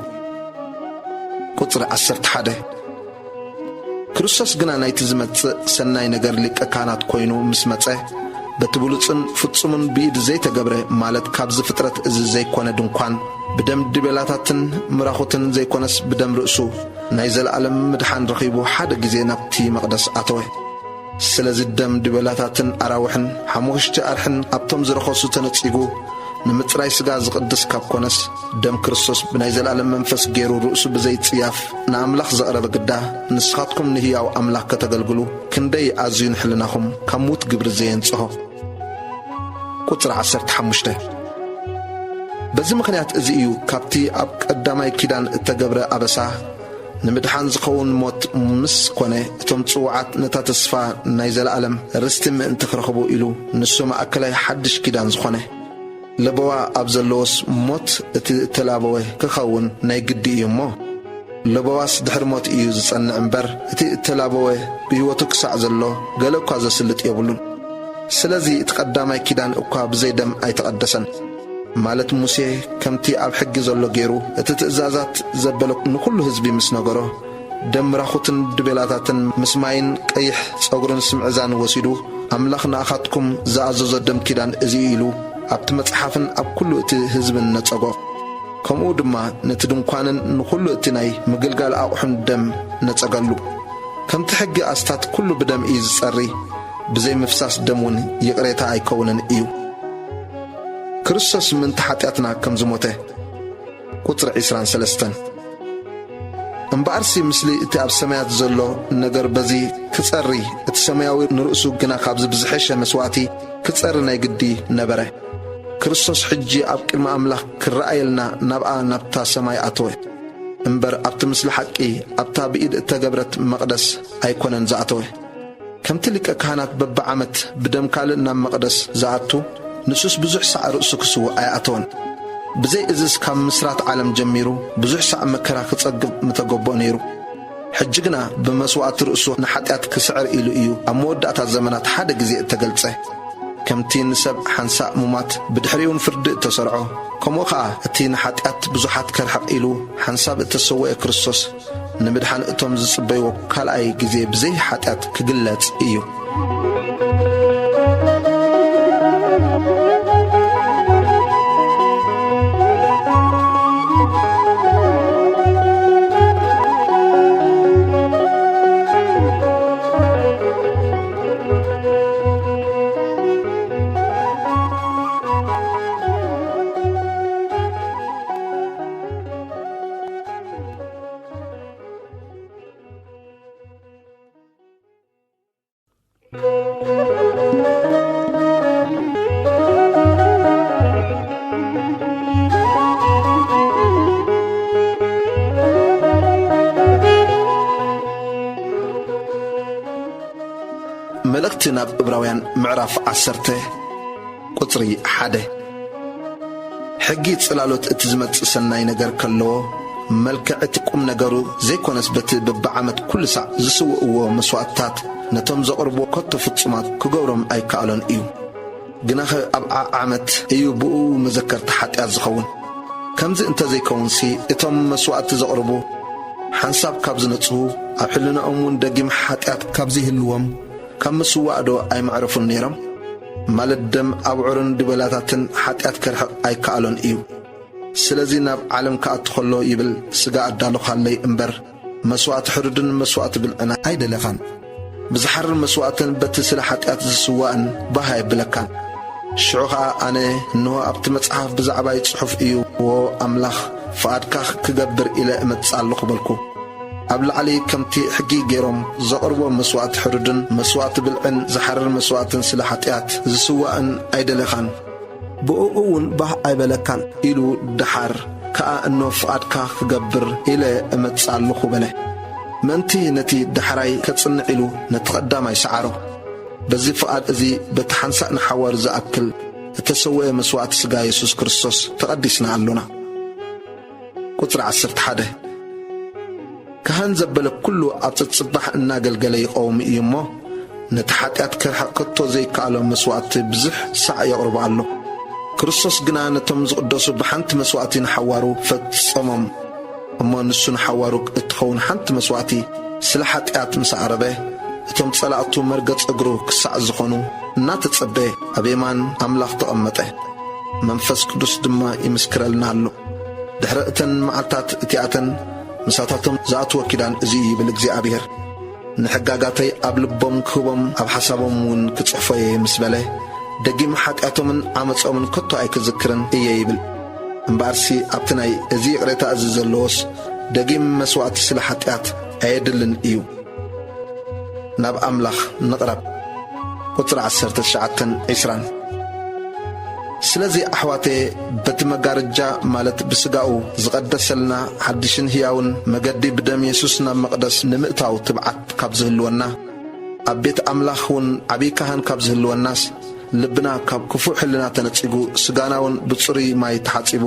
ቁጽሪ 11 ክርስቶስ ግና ናይቲ ዝመጽእ ሰናይ ነገር ሊቀ ካህናት ኮይኑ ምስ መጸ በቲ ብሉጽን ፍጹምን ብኢድ ዘይተገብረ ማለት ካብዚ ፍጥረት እዚ ዘይኮነ ድንኳን ብደም ድቤላታትን ምራኹትን ዘይኮነስ ብደም ርእሱ ናይ ዘለዓለም ምድሓን ረኺቡ ሓደ ጊዜ ናብቲ መቕደስ ኣተወ። ስለዚ ደም ድቤላታትን ኣራውሕን ሓሙሽቲ ኣርሕን ኣብቶም ዝረኸሱ ተነጺጉ ንምጽራይ ሥጋ ዝቕድስ ካብ ኮነስ ደም ክርስቶስ ብናይ ዘለዓለም መንፈስ ገይሩ ርእሱ ብዘይ ጽያፍ ንኣምላኽ ዘቕረበ ግዳ ንስኻትኩም ንህያው ኣምላኽ ከተገልግሉ ክንደይ ኣዝዩ ንሕልናኹም ካብ ሙት ግብሪ ዘየንጽሖ። ቁጽሪ 15 በዚ ምኽንያት እዚ እዩ ካብቲ ኣብ ቀዳማይ ኪዳን እተገብረ ኣበሳ ንምድሓን ዝኸውን ሞት ምስ ኮነ እቶም ጽዋዓት ነታ ተስፋ ናይ ዘለዓለም ርስቲ ምእንቲ ክረኽቡ ኢሉ ንሱ ማእከላይ ሓድሽ ኪዳን ዝኾነ። ለበዋ ኣብ ዘለዎስ ሞት እቲ እተላበወ ክኸውን ናይ ግዲ እዩ እሞ ለበዋስ ድሕሪ ሞት እዩ ዝጸንዕ እምበር እቲ እተላበወ ብሕይወቱ ክሳዕ ዘሎ ገለ እኳ ዘስልጥ የብሉን። ስለዚ እቲ ቀዳማይ ኪዳን እኳ ብዘይ ደም ኣይተቐደሰን ማለት ሙሴ ከምቲ ኣብ ሕጊ ዘሎ ገይሩ እቲ ትእዛዛት ዘበለ ንኹሉ ህዝቢ ምስ ነገሮ ደም ራኹትን ድቤላታትን ምስ ማይን ቀይሕ ጸጉርን ስምዕዛን ወሲዱ ኣምላኽ ንኣኻትኩም ዝኣዘዞ ደም ኪዳን እዚ ኢሉ ኣብቲ መጽሓፍን ኣብ ኩሉ እቲ ህዝብን ነጸጎ። ከምኡ ድማ ነቲ ድንኳንን ንኹሉ እቲ ናይ ምግልጋል ኣቑሑን ደም ነጸገሉ። ከምቲ ሕጊ ኣስታት ኩሉ ብደም እዩ ዝጸሪ ብዘይ ምፍሳስ ደም እውን ይቕሬታ ኣይከውንን እዩ። ክርስቶስ ምንቲ ኃጢአትና ከም ዝሞተ። ቁጽሪ 23 እምበኣርሲ ምስሊ እቲ ኣብ ሰማያት ዘሎ ነገር በዚ ክጸሪ እቲ ሰማያዊ ንርእሱ ግና ካብዚ ብዝሐሸ መስዋዕቲ ክጸሪ ናይ ግዲ ነበረ። ክርስቶስ ሕጂ ኣብ ቅድሚ ኣምላኽ ክረኣየልና ናብኣ ናብታ ሰማይ ኣተወ እምበር ኣብቲ ምስሊ ሓቂ ኣብታ ብኢድ እተገብረት መቕደስ ኣይኮነን ዝኣተወ። ከምቲ ሊቀ ካህናት በብዓመት ብደም ካልእ ናብ መቕደስ ዝኣቱ ንሱስ ብዙሕ ሳዕ ርእሱ ክስዎ ኣይኣተወን። ብዘይ እዝስ ካብ ምስራት ዓለም ጀሚሩ ብዙሕ ሳዕ መከራ ክጸግብ ምተገቦ ነይሩ። ሕጂ ግና ብመስዋዕቲ ርእሱ ንኃጢአት ክስዕር ኢሉ እዩ ኣብ መወዳእታ ዘመናት ሓደ ጊዜ እተገልጸ። ከምቲ ንሰብ ሓንሳእ ሙማት ብድሕሪውን ፍርዲ እተሰርዖ ከምኡ ኸዓ እቲ ንኃጢአት ብዙሓት ከርሐቕ ኢሉ ሓንሳብ እተሰወየ ክርስቶስ ንምድሓን እቶም ዝጽበይዎ ካልኣይ ጊዜ ብዘይ ኃጢአት ክግለጽ እዩ። መልእክቲ ናብ ዕብራውያን ምዕራፍ 10 ቁጽሪ 1 ሕጊ ጽላሎት እቲ ዝመጽእ ሰናይ ነገር ከለዎ መልክዕ እቲ ቁም ነገሩ ዘይኮነስ በቲ በብዓመት ኩሉ ሳዕ ዝስውእዎ መስዋዕትታት ነቶም ዘቕርቦ ከቶ ፍጹማት ክገብሮም ኣይከኣሎን እዩ። ግናኸ ኣብ ዓመት እዩ ብኡ መዘከርቲ ኃጢአት ዝኸውን። ከምዚ እንተዘይከውንሲ እቶም መስዋዕቲ ዘቕርቡ ሓንሳብ ካብ ዝነጽሁ ኣብ ሕልናኦም እውን ደጊም ኃጢአት ካብ ዘይህልዎም ካብ ምስዋዕዶ ኣይመዕረፉን ነይሮም። ማለት ደም ኣብዑርን ድበላታትን ኃጢአት ከርሕቕ ኣይከኣሎን እዩ። ስለዚህ ናብ ዓለም ከኣቱ ኸሎ ይብል ስጋ ኣዳልኻለይ እምበር መስዋዕት ሕሩድን መስዋዕት ብልዕና ኣይደለኻን ብዝሓርር መስዋዕትን በቲ ስለ ሓጢኣት ዝስዋእን ባህ ኣይብለካን ሽዑ ኸዓ ኣነ እንሆ ኣብቲ መጽሓፍ ብዛዕባይ ጽሑፍ እዩ ወ ኣምላኽ ፍቓድካ ክገብር ኢለ እመጽእ ኣለኹ በልኩ ኣብ ላዕሊ ከምቲ ሕጊ ገይሮም ዘቕርቦ መስዋዕት ሕሩድን መስዋዕት ብልዕን ዝሓርር መስዋዕትን ስለ ሓጢኣት ዝስዋእን ኣይደለኻን ብኡኡ እውን ባህ ኣይበለካን ኢሉ ድሓር ከኣ እኖ ፍቓድካ ክገብር ኢለ እመጽእ ኣለኹ በለ ምእንቲ ነቲ ዳሕራይ ከጽንዕ ኢሉ ነቲ ቐዳማይ ሰዓሮ በዚ ፍቓድ እዙ በቲ ሓንሳእ ንሓዋሩ ዝኣክል እተሰውየ መስዋዕቲ ሥጋ ኢየሱስ ክርስቶስ ተቐዲስና ኣሎና ቁጽሪ 11 ካህን ዘበለ ኩሉ ኣብ ጽባሕ እናገልገለ ይቐውም እዩ እሞ ነቲ ሓጢኣት ክርሕቕ ከቶ ዘይከኣሎ መስዋዕቲ ብዙሕ ሳዕ የቕርቡ ኣሎ ክርስቶስ ግና ነቶም ዝቕደሱ ብሓንቲ መስዋዕቲ ንሓዋሩ ፈጸሞም እሞ ንሱ ንሓዋሩ እትኸውን ሓንቲ መስዋዕቲ ስለ ሓጢኣት ምስ ዓረበ እቶም ጸላእቱ መርገጽ እግሩ ክሳዕ ዝኾኑ እናተጸበ ኣብ የማን ኣምላኽ ተቐመጠ መንፈስ ቅዱስ ድማ ይምስክረልና ኣሎ ድሕሪ እተን መዓልታት እቲኣተን ምሳታቶም ዝኣትወ ኪዳን እዙይ ይብል እግዚኣብሔር ንሕጋጋተይ ኣብ ልቦም ክህቦም ኣብ ሓሳቦም እውን ክጽሕፎየ ምስ በለ ደጊም ሓጢኣቶምን ዓመፆምን ከቶ ኣይክዝክርን እየ ይብል እምበኣርሲ ኣብቲ ናይ እዚ ቅሬታ እዚ ዘለዎስ ደጊም መስዋዕቲ ስለ ሓጢኣት ኣየድልን እዩ ናብ ኣምላኽ ንቕረብ ቁጽሪ 19:20 ስለዚ ኣሕዋቴ በቲ መጋረጃ ማለት ብስጋኡ ዝቐደሰልና ሓድሽን ሕያውን መገዲ ብደም ኢየሱስ ናብ መቕደስ ንምእታው ትብዓት ካብ ዝህልወና ኣብ ቤት ኣምላኽ እውን ዓብዪ ካህን ካብ ዝህልወናስ ልብና ካብ ክፉእ ሕልና ተነጺጉ ስጋናውን ብጽሩይ ማይ ተሓጺቡ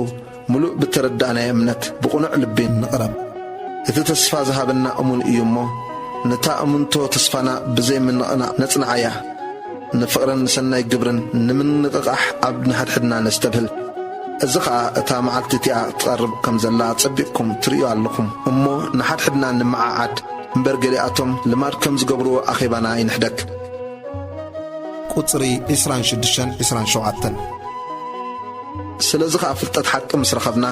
ሙሉእ ብተረዳእናይ እምነት ብቑኑዕ ልቢ ንቕረብ እቲ ተስፋ ዝሃበና እሙን እዩ እሞ ነታ እሙንቶ ተስፋና ብዘይምንቕናዕ ነጽንዓያ ንፍቕርን ንሰናይ ግብርን ንምንቕቓሕ ኣብ ንሓድሕድና ነስተብህል እዚ ኸዓ እታ መዓልቲ እቲኣ ትቐርብ ከም ዘላ ጸቢቕኩም ትርእዩ ኣለኹም እሞ ንሓድሕድና ንምዓዓድ እምበር ገሊኣቶም ልማድ ከም ዝገብርዎ ኣኼባና ይንሕደግ ቁጽሪ 26-27 ስለዚ ኸዓ ፍልጠት ሓቂ ምስ ረኸብና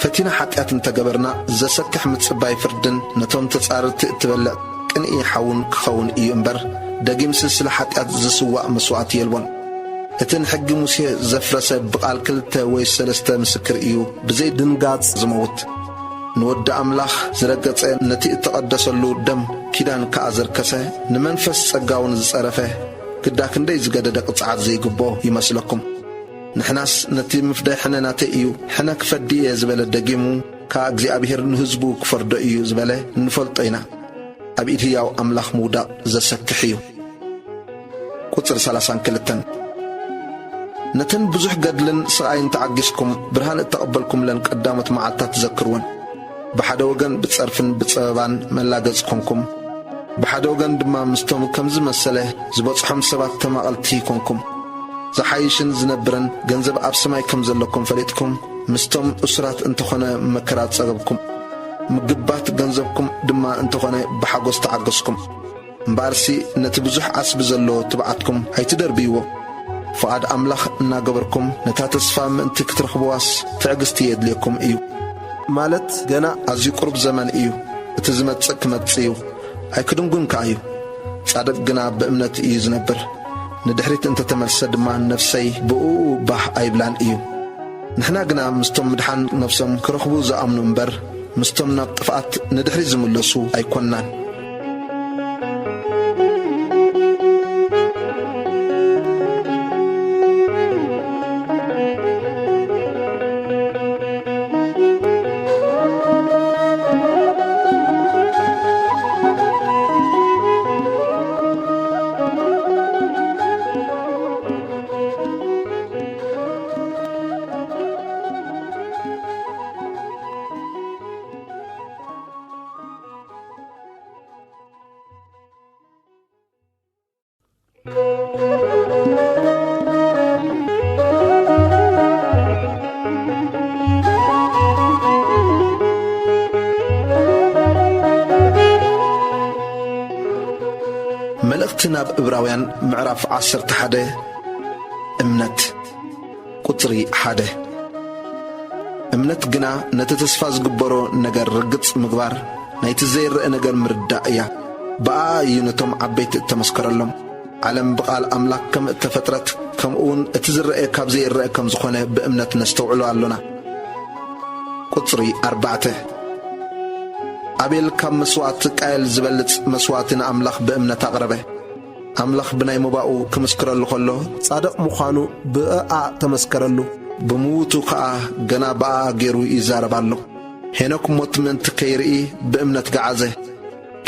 ፈቲና ሓጢኣት እንተገበርና ዘሰክሕ ምጽባይ ፍርድን ነቶም ተጻርርቲ እትበልዕ ቅንኢ ሓውን ክኸውን እዩ እምበር ደጊምሲ ስለ ሓጢኣት ዝስዋዕ መስዋዕት የልቦን እቲ ንሕጊ ሙሴ ዘፍረሰ ብቓል 2 ወይ 3 ምስክር እዩ ብዘይ ድንጋጽ ዝመውት ንወዲ ኣምላኽ ዝረገጸ ነቲ እተቐደሰሉ ደም ኪዳን ከኣ ዘርከሰ ንመንፈስ ጸጋውን ዝጸረፈ ግዳ ክንደይ ዝገደደ ቅጽዓት ዘይግቦ ይመስለኩም ንሕናስ ነቲ ምፍዳይ ሕነናተ እዩ ሕነ ክፈዲ እየ ዝበለ ደጊሙ ከኣ እግዚኣብሔር ንህዝቡ ክፈርዶ እዩ ዝበለ ንፈልጦ ኢና ኣብ ኢድ ሕያው ኣምላኽ ምውዳቕ ዘሰክሕ እዩ ቁጽሪ 32 ነተን ብዙሕ ገድልን ስቓይን ተዓጊስኩም ብርሃን እተቐበልኩምለን ቀዳሞት መዓልታት ትዘክርዎን ብሓደ ወገን ብጸርፍን ብጸበባን መላገጽ ኮንኩም ብሓደ ወገን ድማ ምስቶም ከምዚ መሰለ ዝበጽሖም ሰባት ተማቐልቲ ኮንኩም ዝሓይሽን ዝነብረን ገንዘብ ኣብ ሰማይ ከም ዘለኩም ፈሊጥኩም ምስቶም እሱራት እንተኾነ መከራ ጸገብኩም ምግባት ገንዘብኩም ድማ እንተኾነ ብሓጎስ ተዓገስኩም እምበኣርሲ ነቲ ብዙሕ ዓስቢ ዘሎ ትብዓትኩም ኣይትደርብይዎ ፍቓድ ኣምላኽ እናገበርኩም ነታ ተስፋ ምእንቲ ክትረኽብዋስ ትዕግስቲ የድልየኩም እዩ ማለት ገና ኣዝዩ ቁርብ ዘመን እዩ እቲ ዝመጽእ ክመጽእ እዩ ኣይክድንጉን ከኣ እዩ ጻድቕ ግና ብእምነት እዩ ዝነብር ንድሕሪት እንተተመልሰ ድማ ነፍሰይ ብኡኡ ባህ ኣይብላን እዩ ንሕና ግና ምስቶም ምድሓን ነፍሶም ክረኽቡ ዝኣምኑ እምበር ምስቶም ናብ ጥፍኣት ንድሕሪ ዝምለሱ ኣይኰንናን መልእኽቲ ናብ ዕብራውያን ምዕራፍ 11 እምነት ቁጽሪ 1 እምነት ግና ነቲ ተስፋ ዝግበሮ ነገር ርግጽ ምግባር ናይቲ ዘይርአ ነገር ምርዳእ እያ። በኣ እዩ ነቶም ዓበይቲ እተመስከረሎም ዓለም ብቓል ኣምላክ ከም እተፈጥረት ከምኡውን እቲ ዝርአ ካብ ዘይርአ ከም ዝኾነ ብእምነት ነስተውዕሎ ኣሎና። ቁጽሪ 4 ኣቤል ካብ መስዋዕቲ ቃየል ዝበልጽ መስዋዕቲ ንኣምላኽ ብእምነት ኣቕረበ። ኣምላኽ ብናይ መባኡ ክምስክረሉ ኸሎ ጻድቕ ምዃኑ ብኣኣ ተመስከረሉ። ብምውቱ ኸዓ ገና በኣ ገይሩ ይዛረብ ኣሎ። ሄኖክ ሞት ምእንቲ ከይርኢ ብእምነት ገዓዘ።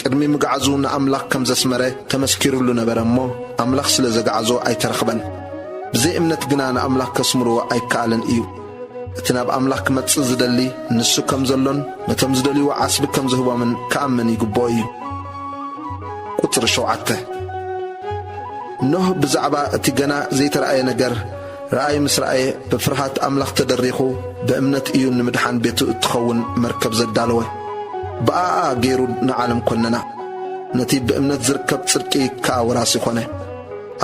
ቅድሚ ምግዓዙ ንኣምላኽ ከም ዘስመረ ተመስኪሩሉ ነበረ እሞ ኣምላኽ ስለ ዘገዓዞ ኣይተረኽበን። ብዘይ እምነት ግና ንኣምላኽ ከስምርዎ ኣይከኣለን እዩ። እቲ ናብ ኣምላኽ ክመጽእ ዝደሊ ንሱ ከም ዘሎን ነቶም ዝደልይዎ ዓስቢ ከም ዝህቦምን ከኣምን ይግብኦ እዩ። ቁጽሪ 7 ኖህ ብዛዕባ እቲ ገና ዘይተረኣየ ነገር ረኣይ ምስ ረኣየ ብፍርሃት ኣምላኽ ተደሪኹ ብእምነት እዩ ንምድሓን ቤቱ እትኸውን መርከብ ዘዳለወ። ብኣኣ ገይሩ ንዓለም ኰነና ነቲ ብእምነት ዝርከብ ጽድቂ ከዓ ወራሲ ኾነ።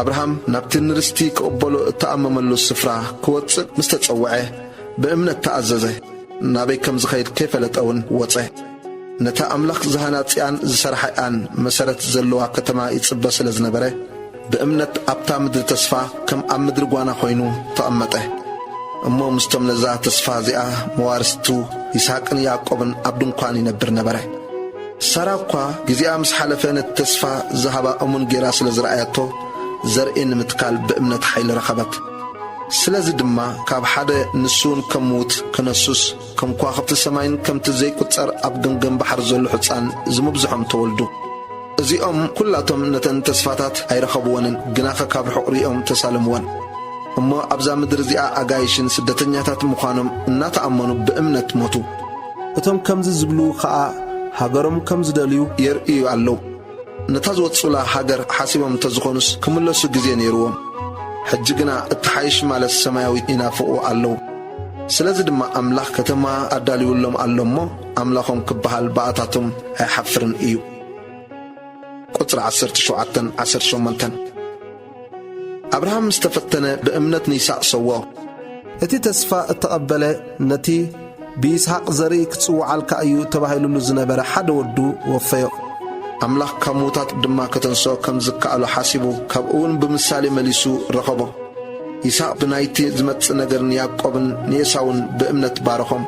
ኣብርሃም ናብቲ ንርስቲ ክቕበሎ እተኣመመሉ ስፍራ ክወፅእ ምስ ተጸውዐ ብእምነት ተኣዘዘ። ናበይ ከም ዝኸይድ ከይፈለጠውን ወፀ። ነታ ኣምላኽ ዝሃናጽያን ዝሰርሐያን መሰረት ዘለዋ ከተማ ይጽበ ስለ ዝነበረ ብእምነት ኣብታ ምድሪ ተስፋ ከም ኣብ ምድሪ ጓና ኾይኑ ተቐመጠ። እሞ ምስቶም ነዛ ተስፋ እዚኣ መዋርስቱ ይስሐቅን ያዕቆብን ኣብ ድንኳን ይነብር ነበረ። ሳራ እኳ ጊዜኣ ምስ ሓለፈ ነቲ ተስፋ ዝሃባ እሙን ጌራ ስለ ዝረኣያቶ ዘርኢ ንምትካል ብእምነት ሓይሊ ረኸበት። ስለዚ ድማ ካብ ሓደ ንሱን ከም ምዉት ክነሱስ ከም ከዋኽብቲ ሰማይን ከምቲ ዘይቁጸር ኣብ ገምገም ባሕር ዘሎ ሕፃን ዝምብዝሖም ተወልዱ። እዚኦም ኩላቶም ነተን ተስፋታት ኣይረኸብዎንን ግናኸ ካብ ርሑቕ ሪኦም ተሳለምዎን። እሞ ኣብዛ ምድሪ እዚኣ ኣጋይሽን ስደተኛታት ምዃኖም እናተኣመኑ ብእምነት ሞቱ። እቶም ከምዚ ዝብሉ ኸዓ ሃገሮም ከም ዝደልዩ የርእዩ ኣለዉ። ነታ ዝወጹላ ሃገር ሓሲቦም እንተዝኾኑስ ክምለሱ ጊዜ ነይርዎም። ሕጂ ግና እትሓይሽ ማለት ሰማያዊት ይናፍቑ ኣለዉ። ስለዚ ድማ ኣምላኽ ከተማ ኣዳልዩሎም ኣሎ እሞ ኣምላኾም ክበሃል በኣታቶም ኣይሓፍርን እዩ። ቁጽሪ 17-18 ኣብርሃም ዝተፈተነ ብእምነት ንይስሐቅ ሰዎ። እቲ ተስፋ እተቐበለ ነቲ ብይስሐቅ ዘርኢ ክጽውዓልካ እዩ ተባሂሉሉ ዝነበረ ሓደ ወዱ ወፈዮ። ኣምላኽ ካብ ምዉታት ድማ ከተንስኦ ከም ዝከኣሎ ሓሲቡ ካብኡውን ብምሳሌ መሊሱ ረኸቦ። ይስሐቅ ብናይቲ ዝመጽእ ነገር ንያዕቆብን ንኤሳውን ብእምነት ባረኾም።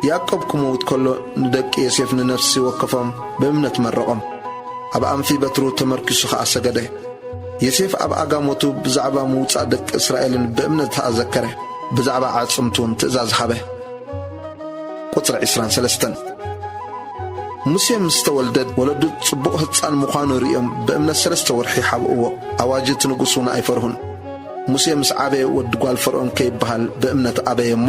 ያዕቆብ ክምውት ከሎ ንደቂ ዮሴፍ ንነፍሲ ወከፎም ብእምነት መረቖም። ኣብ ኣንፊ በትሩ ተመርኪሱ ኸዓ ሰገደ። ዮሴፍ ኣብ ኣጋሞቱ ብዛዕባ ምውፃእ ደቂ እስራኤልን ብእምነት ተኣዘከረ። ብዛዕባ ዓጽምቱን ትእዛዝ ሃበ። ቁጽሪ 23 ሙሴ ምስ ተወልደ ወለዱ ጽቡቕ ህፃን ምዃኑ ርእዮም ብእምነት 3 ወርሒ ሓብእዎ። ኣዋጅ እቲ ንጉሡን ኣይፈርሁን። ሙሴ ምስ ዓበየ ወዲ ጓል ፈርዖን ከይበሃል ብእምነት ኣበየ እሞ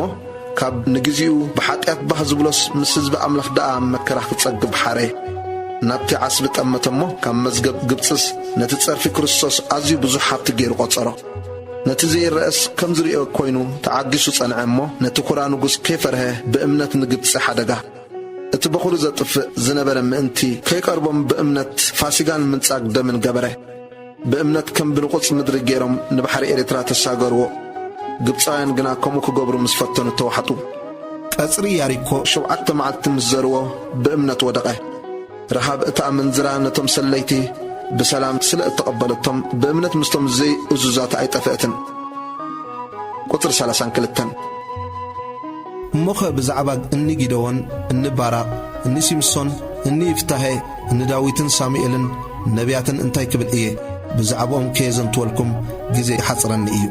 ካብ ንግዚኡ ብሓጢኣት ባህ ዝብሎስ ምስ ህዝቢ ኣምላኽ ደኣ መከራ ክጸግብ ሓረየ። ናብቲ ዓስቢ ጠመተ እሞ ካብ መዝገብ ግብፅስ ነቲ ጸርፊ ክርስቶስ ኣዝዩ ብዙሕ ሃብቲ ገይሩ ቖጸሮ። ነቲ ዘይረአስ ከም ዝርእዮ ኮይኑ ተዓጊሱ ጸንዐ እሞ ነቲ ኵራ ንጉሥ ከይፈርሀ ብእምነት ንግብፂ ሓደጋ እቲ በኹሩ ዘጥፍእ ዝነበረ ምእንቲ ከይቀርቦም ብእምነት ፋሲጋን ምንጻግ ደምን ገበረ። ብእምነት ከም ብንቑጽ ምድሪ ገይሮም ንባሕሪ ኤርትራ ተሳገርዎ። ግብፃውያን ግና ከምኡ ክገብሩ ምስ ፈተኑ ተዋሕጡ። ቀጽሪ ያሪኮ 7 መዓልቲ ምስ ዘርዎ ብእምነት ወደቐ። ረሃብ እታ ምንዝራ ነቶም ሰለይቲ ብሰላም ስለ እተቐበለቶም ብእምነት ምስቶም ዘይ እዙዛት ኣይጠፍአትን። ቁጽሪ 32 እሞኸ ብዛዕባ እኒ ጊደዎን፣ እኒ ባራቕ፣ እኒ ሲምሶን፣ እኒ ይፍታሄ፣ እኒ ዳዊትን ሳሙኤልን ነቢያትን እንታይ ክብል እየ? ብዛዕባኦም ከየዘንትወልኩም ጊዜ ይሓጽረኒ እዩ።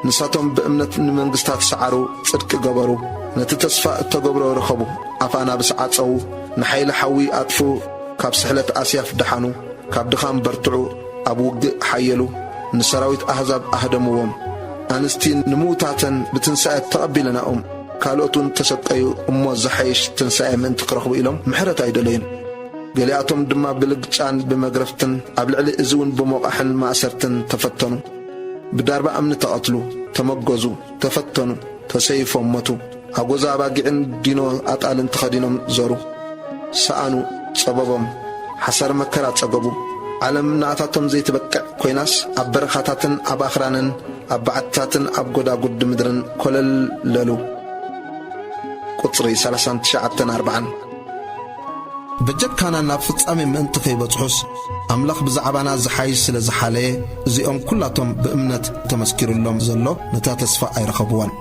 ንሳቶም ብእምነት ንመንግሥታት ሰዓሩ፣ ጽድቂ ገበሩ፣ ነቲ ተስፋ እተገብሮ ረኸቡ፣ ኣፋናብስ ዓጸዉ፣ ንሓይሊ ሓዊ ኣጥፉ፣ ካብ ስሕለት ኣስያፍ ደሓኑ፣ ካብ ድኻም በርትዑ፣ ኣብ ውግእ ሓየሉ፣ ንሰራዊት ኣሕዛብ ኣህደምዎም። ኣንስቲ ንምውታተን ብትንሣኤ ተቐቢለናኦም፣ ካልኦቱን ተሰቀዩ እሞ ዘሓይሽ ትንሣኤ ምእንቲ ክረኽቡ ኢሎም ምሕረት ኣይደለዩን። ገሊኣቶም ድማ ብልግጫን ብመግረፍትን ኣብ ልዕሊ እዚውን ብሞቓሕን ማእሰርትን ተፈተኑ። ብዳርባ እምኒ ተቐትሉ፣ ተመገዙ፣ ተፈተኑ፣ ተሰይፎም ሞቱ። ኣጐዛ ኣባጊዕን ዲኖ ኣጣልን ተኸዲኖም ዞሩ። ሰኣኑ፣ ጸበቦም፣ ሓሰር መከራ ጸገቡ። ዓለም ንኣታቶም ዘይትበቅዕ ኮይናስ ኣብ በረኻታትን ኣብ ኣኽራንን ኣብ ባዓትታትን ኣብ ጐዳጕዲ ምድርን ኰለለሉ። ቁጽሪ 39:40 በጀካና ናብ ፍጻሜ ምእንቲ ከይበጽሑስ ኣምላኽ ብዛዕባና ዝሓይሽ ስለ ዝሓለየ እዚኦም ኩላቶም ብእምነት ተመስኪሩሎም ዘሎ ነታ ተስፋ ኣይረኸብዋን።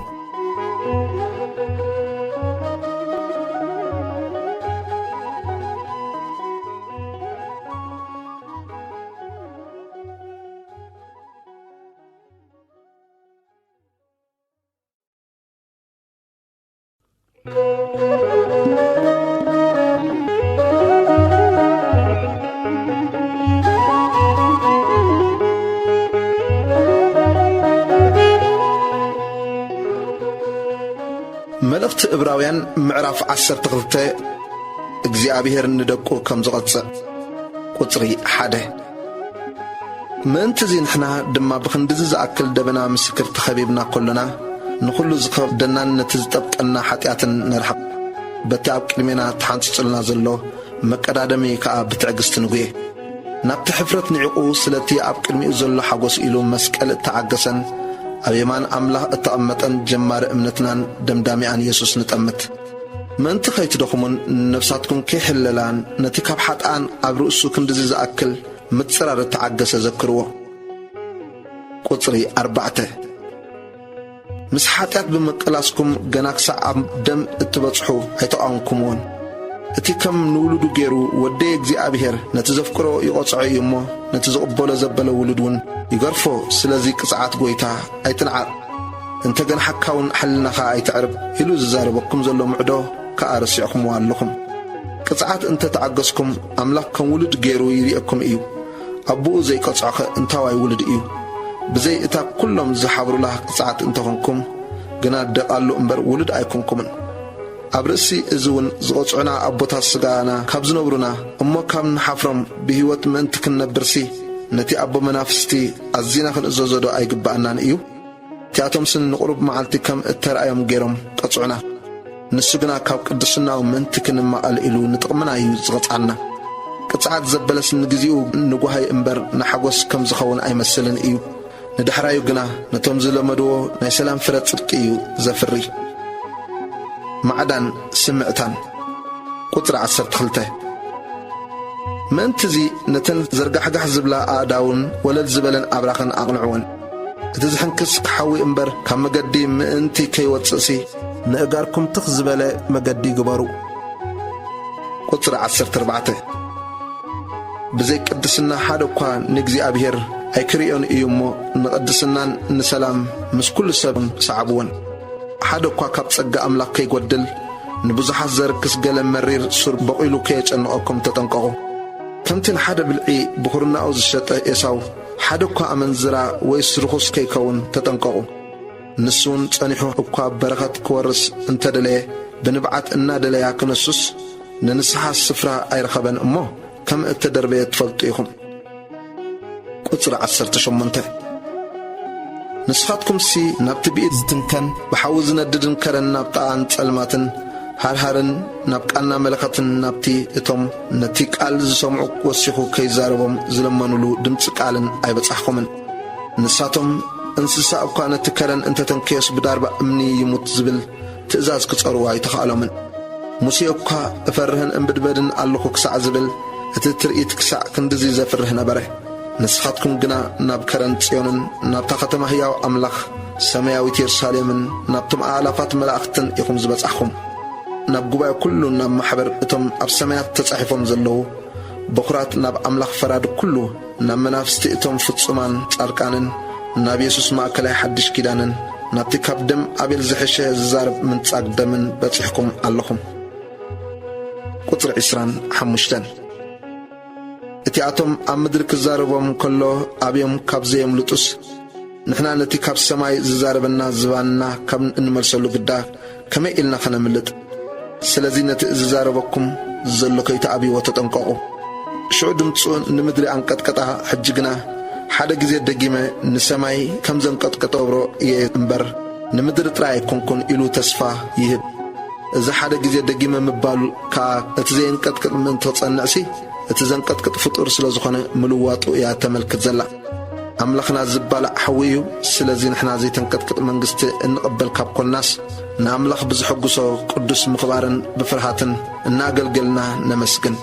መልእኽቲ ዕብራውያን ምዕራፍ 12 እግዚአብሔር ንደቁ ከም ዝቐጽእ ቁጽሪ 1 ምእንቲ ንሕና ድማ ብኽንድዚ ዝኣክል ደበና ምስክር ተኸቢብና ኮሎና ንኹሉ ዝኸብደናን ነቲ ዝጠብቀና ሓጢኣትን ነርሕቕ በቲ ኣብ ቅድሜና ተሓንፅፅልና ዘሎ መቀዳደሚ ከዓ ብትዕግስቲ ንጉየ ናብቲ ሕፍረት ንዕቑ ስለቲ ኣብ ቅድሚኡ ዘሎ ሓጐስ ኢሉ መስቀል እተዓገሰን ኣብ የማን ኣምላኽ እተቐመጠን ጀማሪ እምነትናን ደምዳሚኣን ኢየሱስ ንጠምት ምእንቲ ከይትደኹሙን ነፍሳትኩም ከይሕለላን ነቲ ካብ ሓጥኣን ኣብ ርእሱ ክንድዚ ዝኣክል ምጽራር እተዓገሰ ዘክርዎ ቁጽሪ 4 ምስ ሓጢኣት ብምቅላስኩም ገና ክሳዕ ኣብ ደም እትበጽሑ ኣይተቃወምኩምዎን እቲ ከም ንውሉዱ ገይሩ ወደይ እግዚኣብሔር ነቲ ዘፍቅሮ ይቖጽዖ እዩ እሞ ነቲ ዝቕበሎ ዘበለ ውሉድ እውን ይገርፎ ስለዚ ቅጽዓት ጐይታ ኣይትንዓቕ እንተገና ሓካውን ሓልናኻ ኣይትዕርብ ኢሉ ዝዛረበኩም ዘሎ ምዕዶ ከዓ ረሲዕኹምዎ ኣለኹም ቅጽዓት እንተተዓገስኩም ኣምላኽ ከም ውሉድ ገይሩ ይርአኩም እዩ ኣቦኡ ዘይቀጽዖኸ እንታዋይ ውሉድ እዩ ብዘይ እታ ኩሎም ዝሓብሩላ ቅጽዓት እንተኾንኩም ግና ደቓሉ እምበር ውሉድ ኣይኮንኩምን ኣብ ርእሲ እዚ እውን ዝቖጽዑና ኣቦታት ስጋና ካብ ዝነብሩና እሞ ካብ ንሓፍሮም ብህይወት ምእንቲ ክንነብርሲ ነቲ ኣቦ መናፍስቲ ኣዚና ክንእዘዞ ዶ ኣይግባአናን እዩ እቲኣቶም ስን ንቑሩብ መዓልቲ ከም እተረኣዮም ገይሮም ቀጽዑና ንሱ ግና ካብ ቅድስናዊ ምእንቲ ክንማቐል ኢሉ ንጥቕምና እዩ ዝቐጽዓና ቅጽዓት ዘበለስ ንግዚኡ ንጓሃይ እምበር ንሓጐስ ከም ዝኸውን ኣይመስልን እዩ ንድሕራዩ ግና ነቶም ዝለመድዎ ናይ ሰላም ፍረ ጽድቂ እዩ ዘፍሪ ማዕዳን ስምዕታን ቁጽሪ 12 ምእንቲ እዚ ነተን ዘርጋሕጋሕ ዝብላ ኣእዳውን ወለል ዝበለን ኣብራኽን ኣቕንዕወን እቲ ዝሕንክስ ክሓዊ እምበር ካብ መገዲ ምእንቲ ከይወፅእሲ ንእጋርኩም ትኽ ዝበለ መገዲ ግበሩ ቁጽሪ 14 ብዘይ ቅድስና ሓደ እኳ ንእግዚአብሔር ኣይክርዮን እዩ እሞ ንቅድስናን ንሰላም ምስ ኩሉ ሰብን ሰዓብዎን ሓደ እኳ ካብ ጸጋ ኣምላኽ ከይጐድል ንብዙሓት ዘርክስ ገለ መሪር ሱር በቒሉ ከየጨንቐኩም ተጠንቀቑ ከምቲ ንሓደ ብልዒ ብኹርናኡ ዝሸጠ ኤሳው ሓደ እኳ ኣመንዝራ ወይ ስርኹስ ከይከውን ተጠንቀቑ ንሱን ጸኒሑ እኳ በረኸት ክወርስ እንተደለየ ብንብዓት እናደለያ ክነሱስ ንንስሓ ስፍራ ኣይረኸበን እሞ ከም እተደርበየ ትፈልጡ ኢኹም ቁጽሪ 18 ንስኻትኩም ሲ ናብቲ ብኢድ ዝትንከን ብሓዊ ዝነድድን ከረን ናብ ጣኣን ጸልማትን ሃርሃርን ናብ ቃልና መለኸትን ናብቲ እቶም ነቲ ቃል ዝሰምዑ ወሲኹ ከይዛረቦም ዝለመኑሉ ድምፂ ቃልን ኣይበጻሕኹምን ንሳቶም እንስሳ እኳ ነቲ ከረን እንተተንከዮስ ብዳርባ እምኒ ይሙት ዝብል ትእዛዝ ክጸርዋ ኣይተኸኣሎምን ሙሴ እኳ እፈርህን እምብድበድን ኣለኹ ክሳዕ ዝብል እቲ ትርኢት ክሳዕ ክንድዚ ዘፍርህ ነበረ ንስኻትኩም ግና ናብ ከረን ጽዮንን ናብታ ከተማ ሕያው ኣምላኽ ሰማያዊት የሩሳሌምን ናብቶም ኣላፋት መላእኽትን ኢኹም ዝበጻሕኹም ናብ ጉባኤ ኩሉ ናብ ማሕበር እቶም ኣብ ሰማያት ተጻሒፎም ዘለዉ በኩራት ናብ ኣምላኽ ፈራድ ኩሉ ናብ መናፍስቲ እቶም ፍጹማን ጻድቃንን ናብ ኢየሱስ ማእከላይ ሓድሽ ኪዳንን ናብቲ ካብ ደም ኣቤል ዝሕሸ ዝዛረብ ምንጻግ ደምን በጺሕኩም ኣለኹም ቁጽሪ 25 እቲኣቶም ኣብ ምድሪ ክዛረቦም ከሎ ኣብዮም ካብ ዘየምልጡስ ንሕና ነቲ ካብ ሰማይ ዝዛረበና ዝባንና ካብ እንመልሰሉ ግዳ ከመይ ኢልና ኸነምልጥ ስለዚ ነቲ ዝዛረበኩም ዘሎ ከይተኣብይዎ ተጠንቀቑ ሽዑ ድምፁ ንምድሪ ኣንቀጥቀጣ ሕጂ ግና ሓደ ጊዜ ደጊመ ንሰማይ ከም ዘንቀጥቀጦብሮ እየ እምበር ንምድሪ ጥራይ ኣይኮንኩን ኢሉ ተስፋ ይህብ እዚ ሓደ ጊዜ ደጊመ ምባሉ ከዓ እቲ ዘየንቀጥቅጥ ምእንቲ ኽጸንዕሲ እቲ ዘንቀጥቅጥ ፍጡር ስለ ዝኾነ ምልዋጡ እያ ተመልክት ዘላ ኣምላኽና ዝባላዕ ሓዊ እዩ ስለዚ ንሕና ዘይተንቀጥቅጥ መንግስቲ እንቕበል ካብ ኮናስ ناملخ بزحقسو قدس مخبارن بفرحاتن እናገልገልና ነመስግን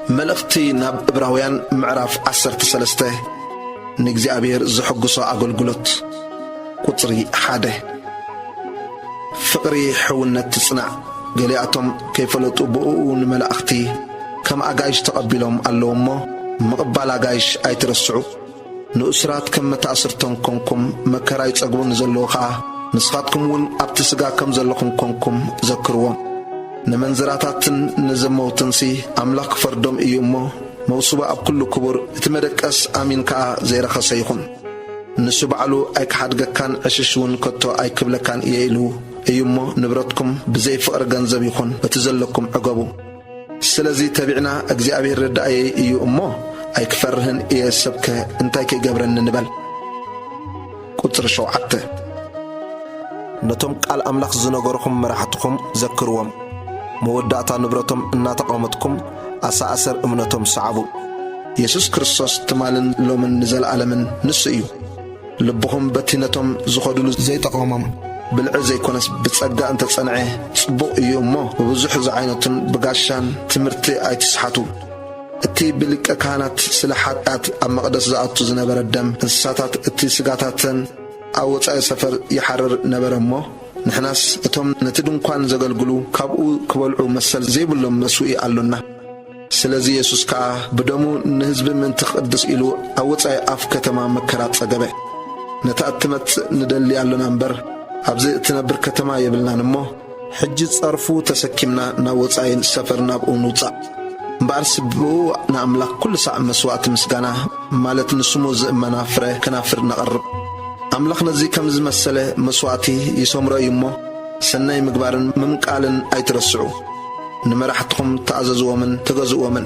ملأختي ناب إبراويان معرف 13 نجزابير زحقصو أقولقلت قطري حاده فقري حولنا تصنع قلياتهم كيف لطبقون ملأختي كم أقايش تقبلهم اللهم مقبال أقايش أي ترسعوا نؤسرات كم تأثرتم كونكم مكرايت أقبون زلوخا نسخاتكم ون أبتسقا كم زلوكم كونكم ذكروهم نمنزراتاتن نزموتنسي أملاك فردم إيومو موصوبة أب كل كبر اتمدكس آمين كا زير خسيخون نسبعلو أيك حدق كان عششون كتو أيك بلكان إيلو إيومو نبرتكم بزي فقر غنزبيخون وتزلكم عقبو سلازي تبعنا أجزي أبي الرد إيومو أيك فرهن إيه السبكة انتايك قبرن نبال كتر شوعته نتم قال أملاك زنغركم مرحتكم ذكروهم مودعتا نبرتم إنا تقومتكم أساسر أمنتم صعبوا يسوس كريستوس تمالن لومن نزل عالمن نسئيو لبهم بتينتم زخدلو زي تقومم بالعزي كونس بتصقى انت تصنعيه صبو إيومو وبزح زعينتن بقاشان تمرتي أي تسحاتو اتي بلك كانت سلاحات أما قدس زعاتو زنبر الدم انساتات اتي سقاتاتن أو تأي سفر يحرر نبرمو نحناس اتهم نتدون كوان زغلغلو كابو كبلعو مسل زيبلهم مسوئي قالونا سلازي يسوس كا بدمو نهزب من تقدس إلو أو تأي أف كتما مكرات سقبه نتأتمت ندلي قالونا انبر أبزي تنبر كتما يبلنا نمو حجز أرفو تسكمنا ناوتأي سفرنا بأونوطا مبارس بو نعملك كل ساعة مسوات مسقانا مالت نسمو زئمنا فره كنافر نقرب أملاخنا زي كم زمسله مسواتي يسومر يمو سناي مقبارن ممقالن أيترسعو نمرحتكم تعززوا من تغزوا من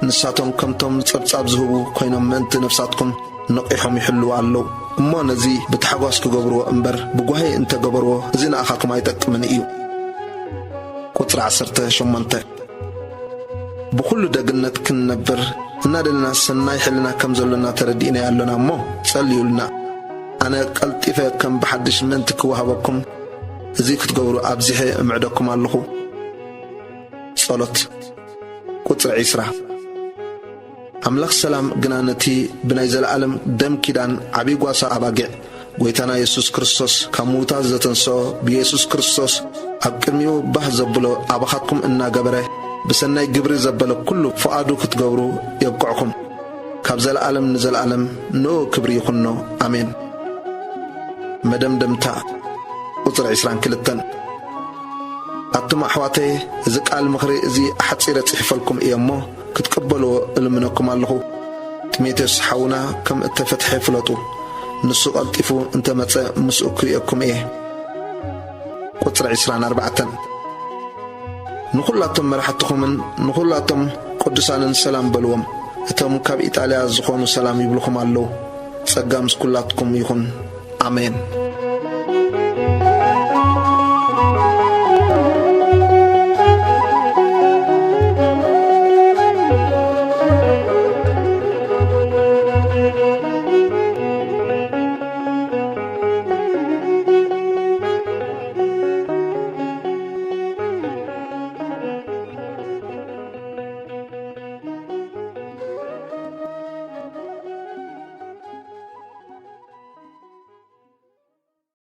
نساتهم كمتم تصبصاب زهبو كوينهم منت نفساتكم نقيحهم يحلوا علو أما نزي بتحقواسك قبروا انبر بقوهي انت قبروا زينا أخاكم أيتك من إيو قطر عسرته شمانته بكل دقنت كن نبر نادلنا سناي حلنا كم زلنا تردينا يالنا مو سأليو لنا أنا قلت إذا كم بحدش منتك وهبكم زي كتقولوا أبزيحي معدكم الله صلت قطر عيسرة أملاك سلام جنانتي بنايز العالم دم كدان عبي قواسا أباقع ويتانا يسوس كريستوس كموتا زتنسو بيسوس كريستوس أبكرميو به زبلو أبخاتكم إنا قبره بسناي قبري زبلو كله فؤادو كتقولوا يبقعكم كابز العالم نزل العالم نو كبري يخنو آمين مدام دمتا قطر عسران كلتن أتم أحواتي زك المخري زي حتصير تحفلكم إيامو كتقبلوا المنكم الله تميتس حونا كم اتفتح فلطو نسوق الطفو انت متى مسؤك يكم إيه قطر عسران 4 نخلاتم مرحتكم من نخلاتم قدسان سلام بلوم اتم كاب إيطاليا زخون سلام يبلكم الله سقام سكولاتكم يخون آمين